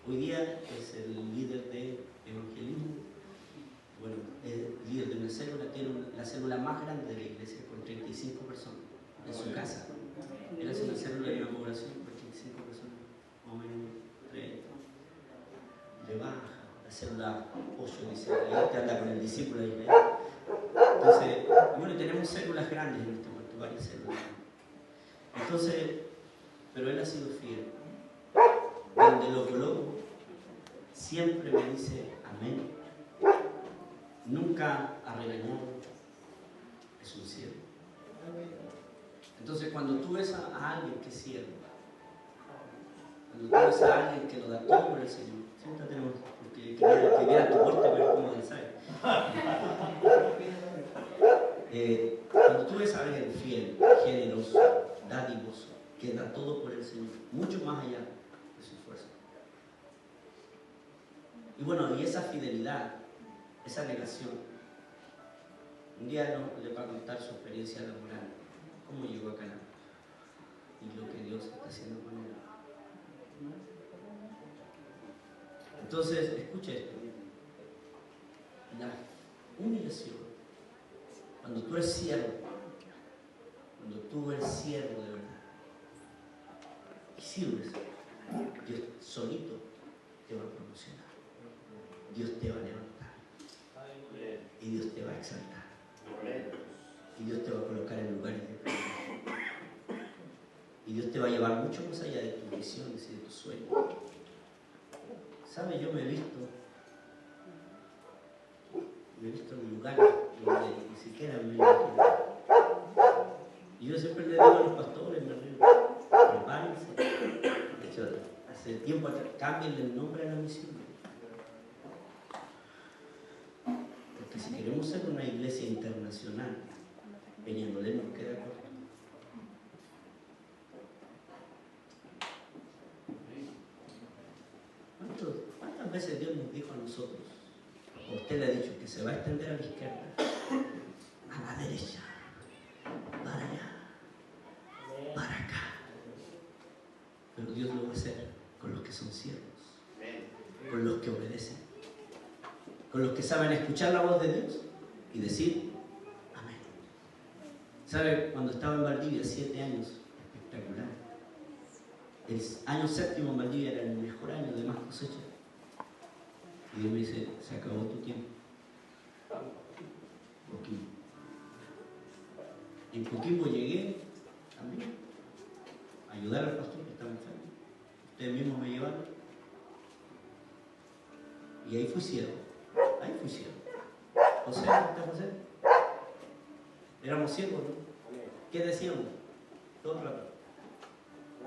Hoy día es el líder de evangelismo. Bueno, es líder de una célula, tiene la célula más grande de la iglesia, con 35 personas en su casa. Él hace una célula y una población con 35 personas, más o menos 30. de baja, la célula 8, dice, ahí te anda con el discípulo de Israel. Entonces, bueno, tenemos células grandes en este momento, varias células. Entonces, pero él ha sido fiel. Donde lo coloco, siempre me dice amén. Nunca ha regañado. Es un siervo. Entonces, cuando tú ves a alguien que es siervo, cuando tú ves a alguien que lo da todo por el Señor, siéntate nomás, porque que vea tu puerta para ver cómo mensaje. Cuando tú ves a alguien fiel, generoso, dadivoso, que da todo por el Señor, mucho más allá de su fuerza. Y bueno, y esa fidelidad, esa negación. Un día le va a contar su experiencia laboral, cómo llegó a Canaán y lo que Dios está haciendo con él. Entonces, escucha esto. La humillación, cuando tú eres siervo de verdad y sirves, Dios solito te va a promocionar, Dios te va a levantar y Dios te va a exaltar y Dios te va a colocar en lugares de privilegio y Dios te va a llevar mucho más allá de tus visiones y de tus sueños. ¿Sabes? Yo me he visto en lugares donde ni siquiera me imagino. Y yo siempre le digo a los pastores, me río, prepárense. De hecho, hace tiempo atrás, cámbienle el nombre a la misión. Porque si queremos ser una iglesia internacional, Peñalolén nos queda corto. ¿Cuántas veces Dios nos dijo a nosotros, o usted le ha dicho, que se va a extender a la izquierda, a la derecha, para allá, para acá? Pero Dios lo va a hacer con los que son siervos, con los que obedecen, con los que saben escuchar la voz de Dios y decir amén. ¿Sabe? Cuando estaba en Valdivia, 7 años, espectacular. El año 7º en Valdivia era el mejor año de más cosecha. Y Dios me dice, se acabó tu tiempo. Coquimbo. En Coquimbo llegué también a ayudar al pastor que estaba enfermo. Ustedes mismos me llevaron. Y ahí fui siervo. José, ¿está José? Éramos siervos, ¿no? ¿Qué decíamos? Todo el rato. A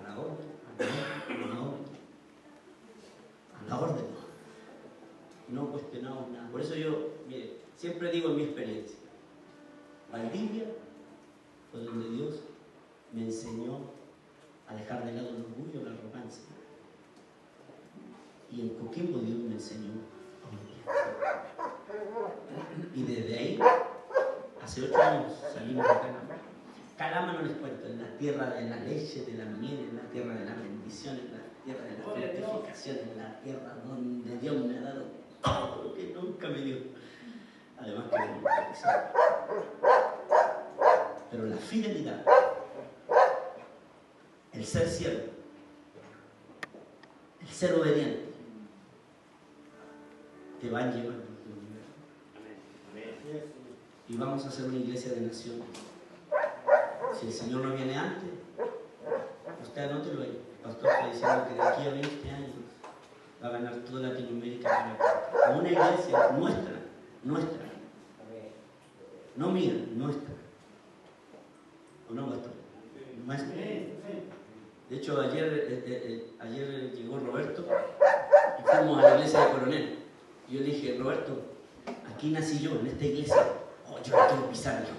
la orden. No cuestionamos nada. Por eso yo, mire, siempre digo en mi experiencia, Valdivia fue donde Dios me enseñó a dejar de lado el orgullo, la arrogancia. Y en Coquimbo Dios me enseñó a humillarse. Y desde ahí, hace 8 años, salimos de Calama. Calama no les cuento, en la tierra de la leche, de la miel, en la tierra de la bendición, en la tierra de la fortificación, en la tierra donde Dios me ha dado todo lo que nunca me dio. Además que me bautizar. Pero la fidelidad, el ser siervo, el ser obediente, te van llevando a tu nivel. Y vamos a hacer una iglesia de naciones. Si el Señor no viene antes, usted anótelo ahí. El pastor está diciendo que de aquí a 20 años va a ganar toda Latinoamérica para una iglesia nuestra, no mía, nuestra. ¿O no, pastor? Nuestra. De hecho, ayer llegó Roberto y fuimos a la iglesia de Coronel. Y yo le dije, Roberto, aquí nací yo, en esta iglesia. Oh, yo la quiero pisar, hijo.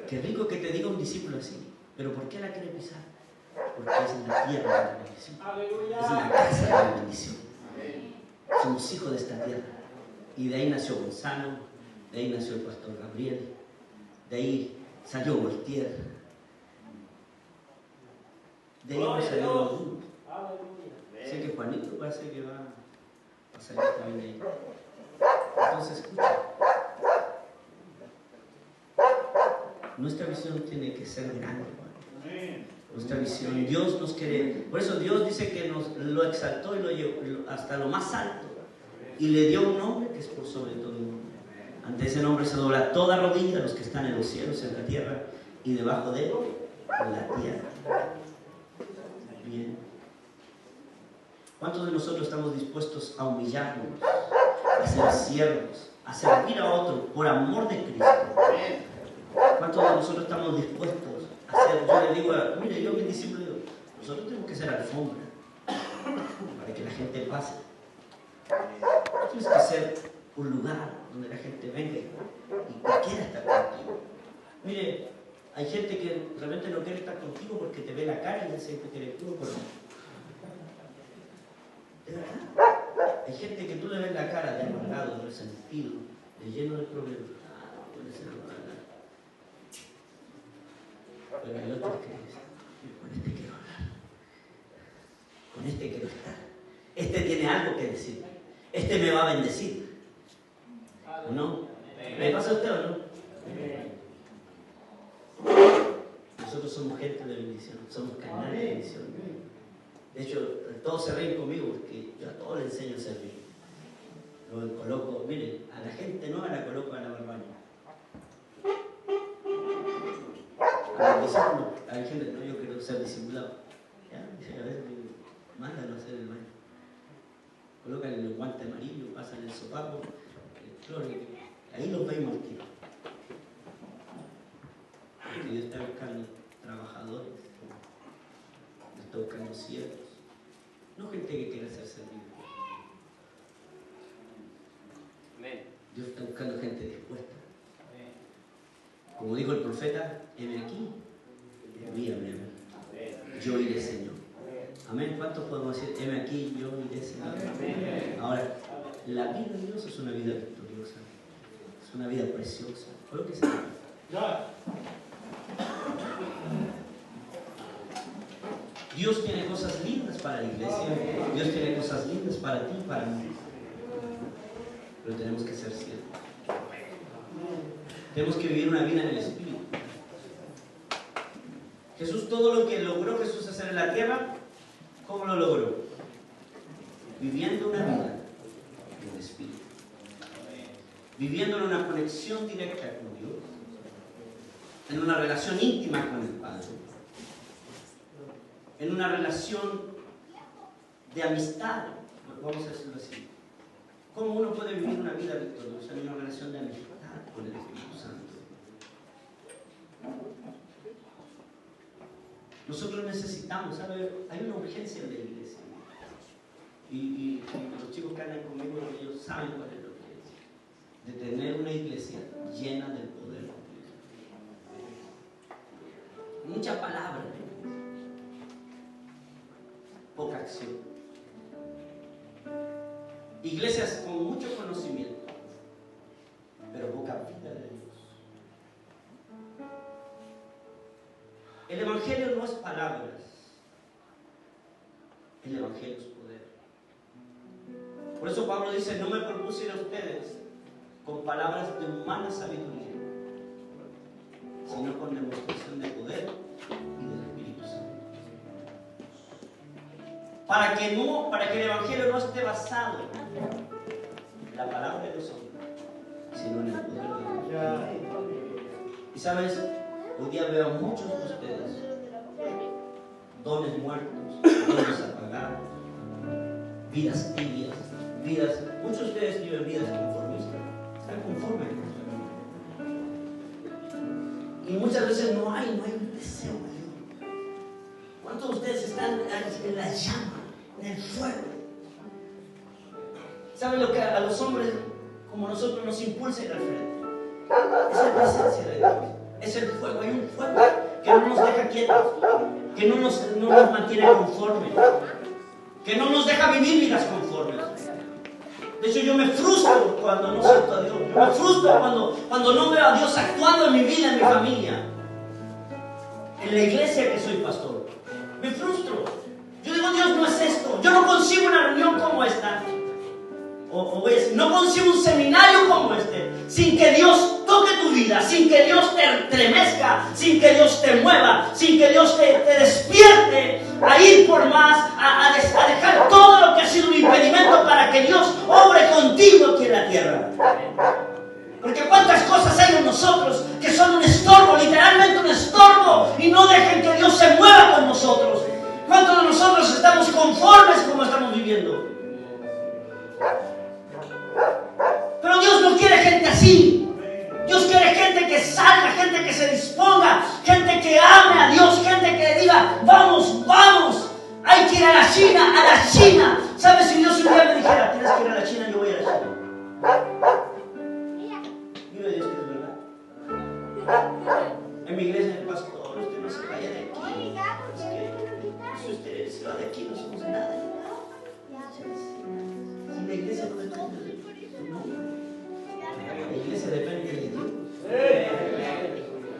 Qué rico que te diga un discípulo así, pero ¿por qué la quiere pisar? Porque es la tierra de la bendición. Es la casa de la bendición. Somos hijos de esta tierra. Y de ahí nació Gonzalo, de ahí nació el pastor Gabriel, de ahí salió Voltier, de ahí no salió alguno. Sé que Juanito parece que va a salir también de ahí. Entonces, escucha. Nuestra visión tiene que ser grande, nuestra visión. Dios nos quiere, por eso Dios dice que nos lo exaltó y lo llevó hasta lo más alto y le dio un nombre que es por sobre todo el nombre. Ante ese nombre se dobla toda rodilla de los que están en los cielos, en la tierra y debajo de la tierra. Bien. ¿Cuántos de nosotros estamos dispuestos a humillarnos, a ser siervos, a servir a otro por amor de Cristo? ¿Cuántos de nosotros estamos dispuestos a hacer? Yo le digo, mire, yo a mis discípulos digo, nosotros tenemos que ser alfombra para que la gente pase. Tienes que ser un lugar donde la gente venga y quiera estar contigo. Mire, hay gente que realmente no quiere estar contigo porque te ve la cara y ya siempre quiere puro color. De verdad. Hay gente que tú le ves la cara de amargado, de resentido, de lleno de problemas. No puede ser amargado. Pero hay otros que dicen, con este quiero hablar. Con este quiero estar. Este tiene algo que decir. Este me va a bendecir. ¿O no? ¿Le pasa a usted o no? Nosotros somos gente de bendición, somos canales de bendición. De hecho, todos se ríen conmigo porque yo a todos les enseño a servir. Lo coloco, miren, a la gente nueva la coloco a lavar baño. A los discípulos, hay gente, no, yo quiero ser discipulado. Ya, a veces mándalo a hacer el baño. Colocan el guante amarillo, pasan el sopapo, el cloro, ahí los vemos al tiro. Porque Dios está buscando trabajadores, Dios está buscando siervos, no gente que quiera ser servida. Dios está buscando gente dispuesta. Como dijo el profeta, heme aquí, envíame. Yo iré, Señor. Amén. ¿Cuántos podemos decir, heme aquí, yo iré, Señor? Ahora, la vida de Dios es una vida victoriosa, es una vida preciosa. Colóquese. Dios tiene cosas lindas para la iglesia, Dios tiene cosas lindas para ti y para mí, pero tenemos que ser siervos. Tenemos que vivir una vida en el Espíritu. Jesús, todo lo que logró Jesús hacer en la tierra, ¿cómo lo logró? Viviendo una vida en el Espíritu, viviendo en una conexión directa con Dios, en una relación íntima con el Padre, en una relación de amistad, vamos a decirlo así. ¿Cómo uno puede vivir una vida victoriosa en una relación de amistad con el Espíritu Santo? Nosotros necesitamos, ¿sabes? Hay una urgencia en la iglesia. Y los chicos que andan conmigo, ellos saben cuál es la urgencia. De tener una iglesia llena del poder de Dios. Mucha palabra, poca acción. Iglesias con mucho conocimiento, pero poca vida de Dios. El Evangelio no es palabras, el Evangelio es poder. Por eso Pablo dice, no me propuse ir a ustedes con palabras de humana sabiduría, sino con demostración de poder y del Espíritu Santo. Para que el Evangelio no esté basado en la palabra de los hombres, sino en el poder de Dios. Y sabes, hoy día veo a muchos de ustedes, dones muertos, dones apagados, vidas tibias, muchos de ustedes viven vidas conformistas, están conformes con su vida. Y muchas veces no hay un deseo mayor. ¿Cuántos de ustedes están en la llama, en el fuego? ¿Saben lo que a los hombres como nosotros nos impulsa a ir al frente? Es la presencia de Dios, es el fuego. Hay un fuego que no nos deja quietos, que no nos mantiene conformes, que no nos deja vivir vidas conformes. De hecho, yo me frustro cuando no siento a Dios, yo me frustro cuando no veo a Dios actuando en mi vida, en mi familia, en la iglesia que soy pastor. Me frustro. Yo digo, Dios, no es esto. Yo no consigo una reunión como esta. no concibo un seminario como este sin que Dios toque tu vida, sin que Dios te estremezca, sin que Dios te mueva, sin que Dios te despierte a ir por más, a dejar todo lo que ha sido un impedimento para que Dios obre contigo aquí en la tierra. Porque cuántas cosas hay en nosotros que son un estorbo, literalmente un estorbo, y no dejen que Dios se mueva con nosotros. ¿Cuántos de nosotros estamos conformes como estamos viviendo? Pero Dios no quiere gente así. Dios quiere gente que salga, gente que se disponga, gente que ame a Dios, gente que diga, vamos, vamos, hay que ir a la China, a la China. ¿Sabes? Si Dios un día me dijera, tienes que ir a la China, yo voy a la China. Mira, Dios que es verdad. En mi iglesia el pastor, usted no se vaya de aquí. Es que si usted se va de aquí no somos nada. Si la iglesia no depende de tu nombre, la iglesia depende de Dios.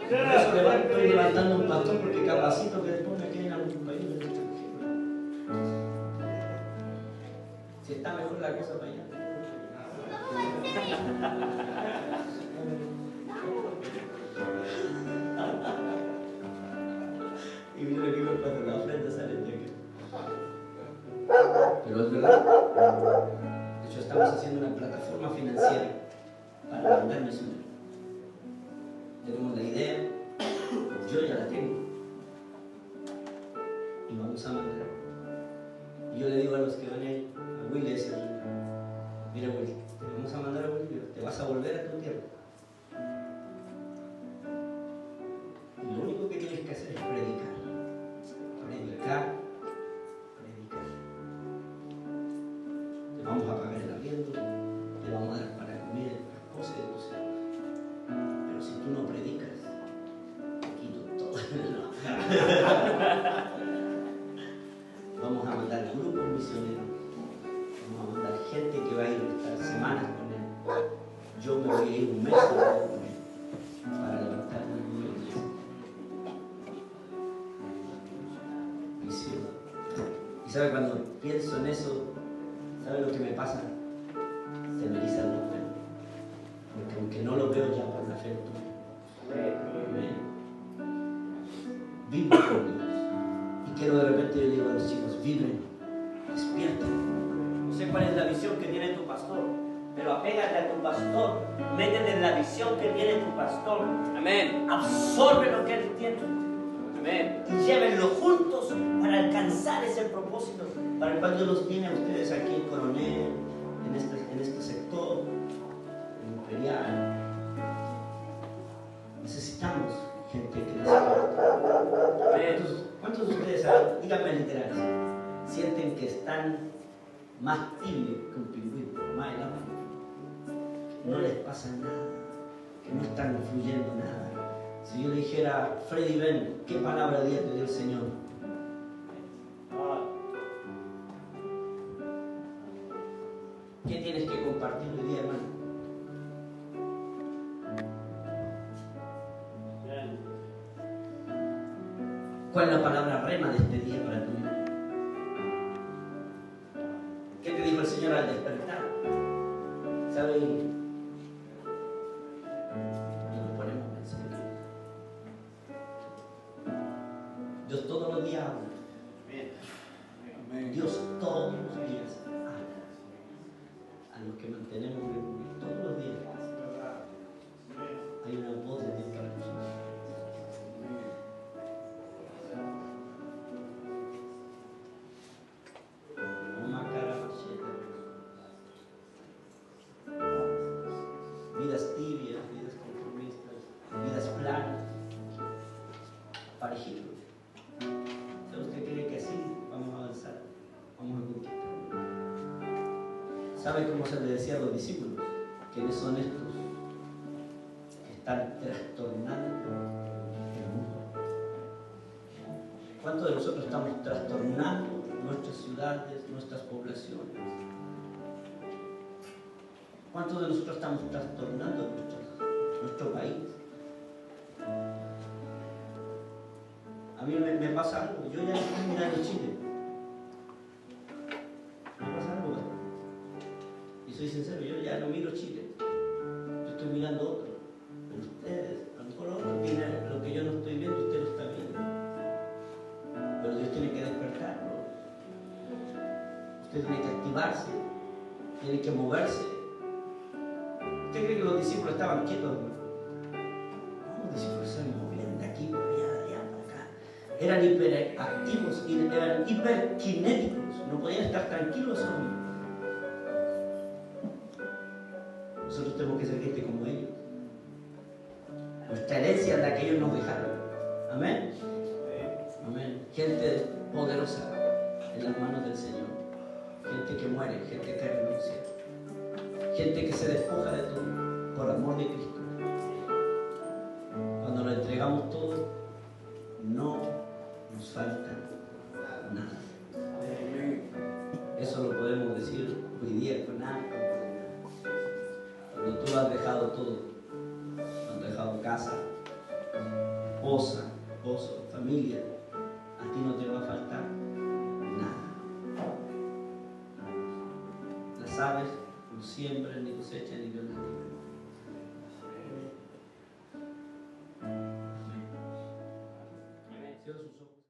Por eso estoy levantando un pastor porque capacito que después me quede en algún país del extranjero. Si está mejor la cosa para allá. Y mira que cuando la ofrenda sale de aquí. Pero es verdad. De hecho, estamos haciendo una plataforma financiera para mandar misioneros. Tenemos la idea, yo ya la tengo. Y vamos a mandar. Y yo le digo a los que van ahí, a Willy, mira Willy, te vamos a mandar a Bolivia, te vas a volver a tu tierra. Y lo único que tienes que hacer es predicar. Predicar. Te vamos a pagar el arriendo, te vamos a dar para comer las cosas de tus hijos. Pero si tú no predicas, te quito todo. Vamos a mandar grupos misioneros, vamos a mandar gente que va a ir a estar semanas con él. Yo me voy a ir un mes con él para levantar una nueva iglesia. Misión. Y sabe, cuando pienso en eso, ¿sabe lo que me pasa? Se me eriza la piel. Porque aunque no lo veo ya por la fe tuya. Vivo con Dios. Y quiero de repente yo digo a los chicos, vibren, despierten. No sé cuál es la visión que tiene tu pastor, pero apégate a tu pastor, métete en la visión que tiene tu pastor. Amén. Absorbe lo que él tiene. Amén. Y llévenlo juntos para alcanzar ese propósito para el cual Dios los tiene a ustedes aquí en Coronel, en este sector, en Imperial. Necesitamos gente que despierte. ¿Cuántos de ustedes, díganme literales, sienten que están más tibios que un pingüino, más helados? No les pasa nada, que no están fluyendo nada. Si yo le dijera, Freddy, ven, ¿qué palabra de día te dio el Señor? ¿Qué tienes que compartir hoy día, hermano? ¿Cuál es la palabra rema de este día para tu vida? ¿Qué te dijo el Señor al despertar? ¿Sabe? Y nos ponemos a pensar. Dios todos los días habla. Dios todos los días habla. A los que mantenemos reunidos todos los días. Hay una voz de Dios para nosotros. Vidas tibias, vidas conformistas, vidas planas, parejitos. Si usted cree que así vamos a avanzar, vamos a conquistar. ¿Sabe cómo se le decía a los discípulos? ¿Quiénes son estos que están trastornando el mundo? ¿Cuántos de nosotros estamos trastornando nuestras ciudades, nuestras poblaciones? ¿Cuántos de nosotros estamos trastornando nuestro país? A mí me pasa algo, yo ya estoy mirando Chile. Me pasa algo, y soy que moverse. ¿Usted cree que los discípulos estaban quietos? No, los discípulos se movían de aquí para allá, de allá para acá. Eran hiperactivos, eran hiperkinéticos. No podían estar tranquilos hoy. Nosotros tenemos que ser gente como ellos. Nuestra herencia es la que ellos nos dejaron. Amén. Amén. Gente poderosa en las manos del Señor. Gente que muere, gente que renuncia. Gente que se despoja de todo por amor de Cristo. Cuando nos entregamos todo, no nos falta nada. Eso lo podemos decir hoy día con nada. Cuando tú has dejado todo, cuando has dejado casa, esposo, familia, a ti no te va a faltar nada. Las aves no siembran, ni cosechan, ni Dios las libra. Amén. Cierra sus ojos.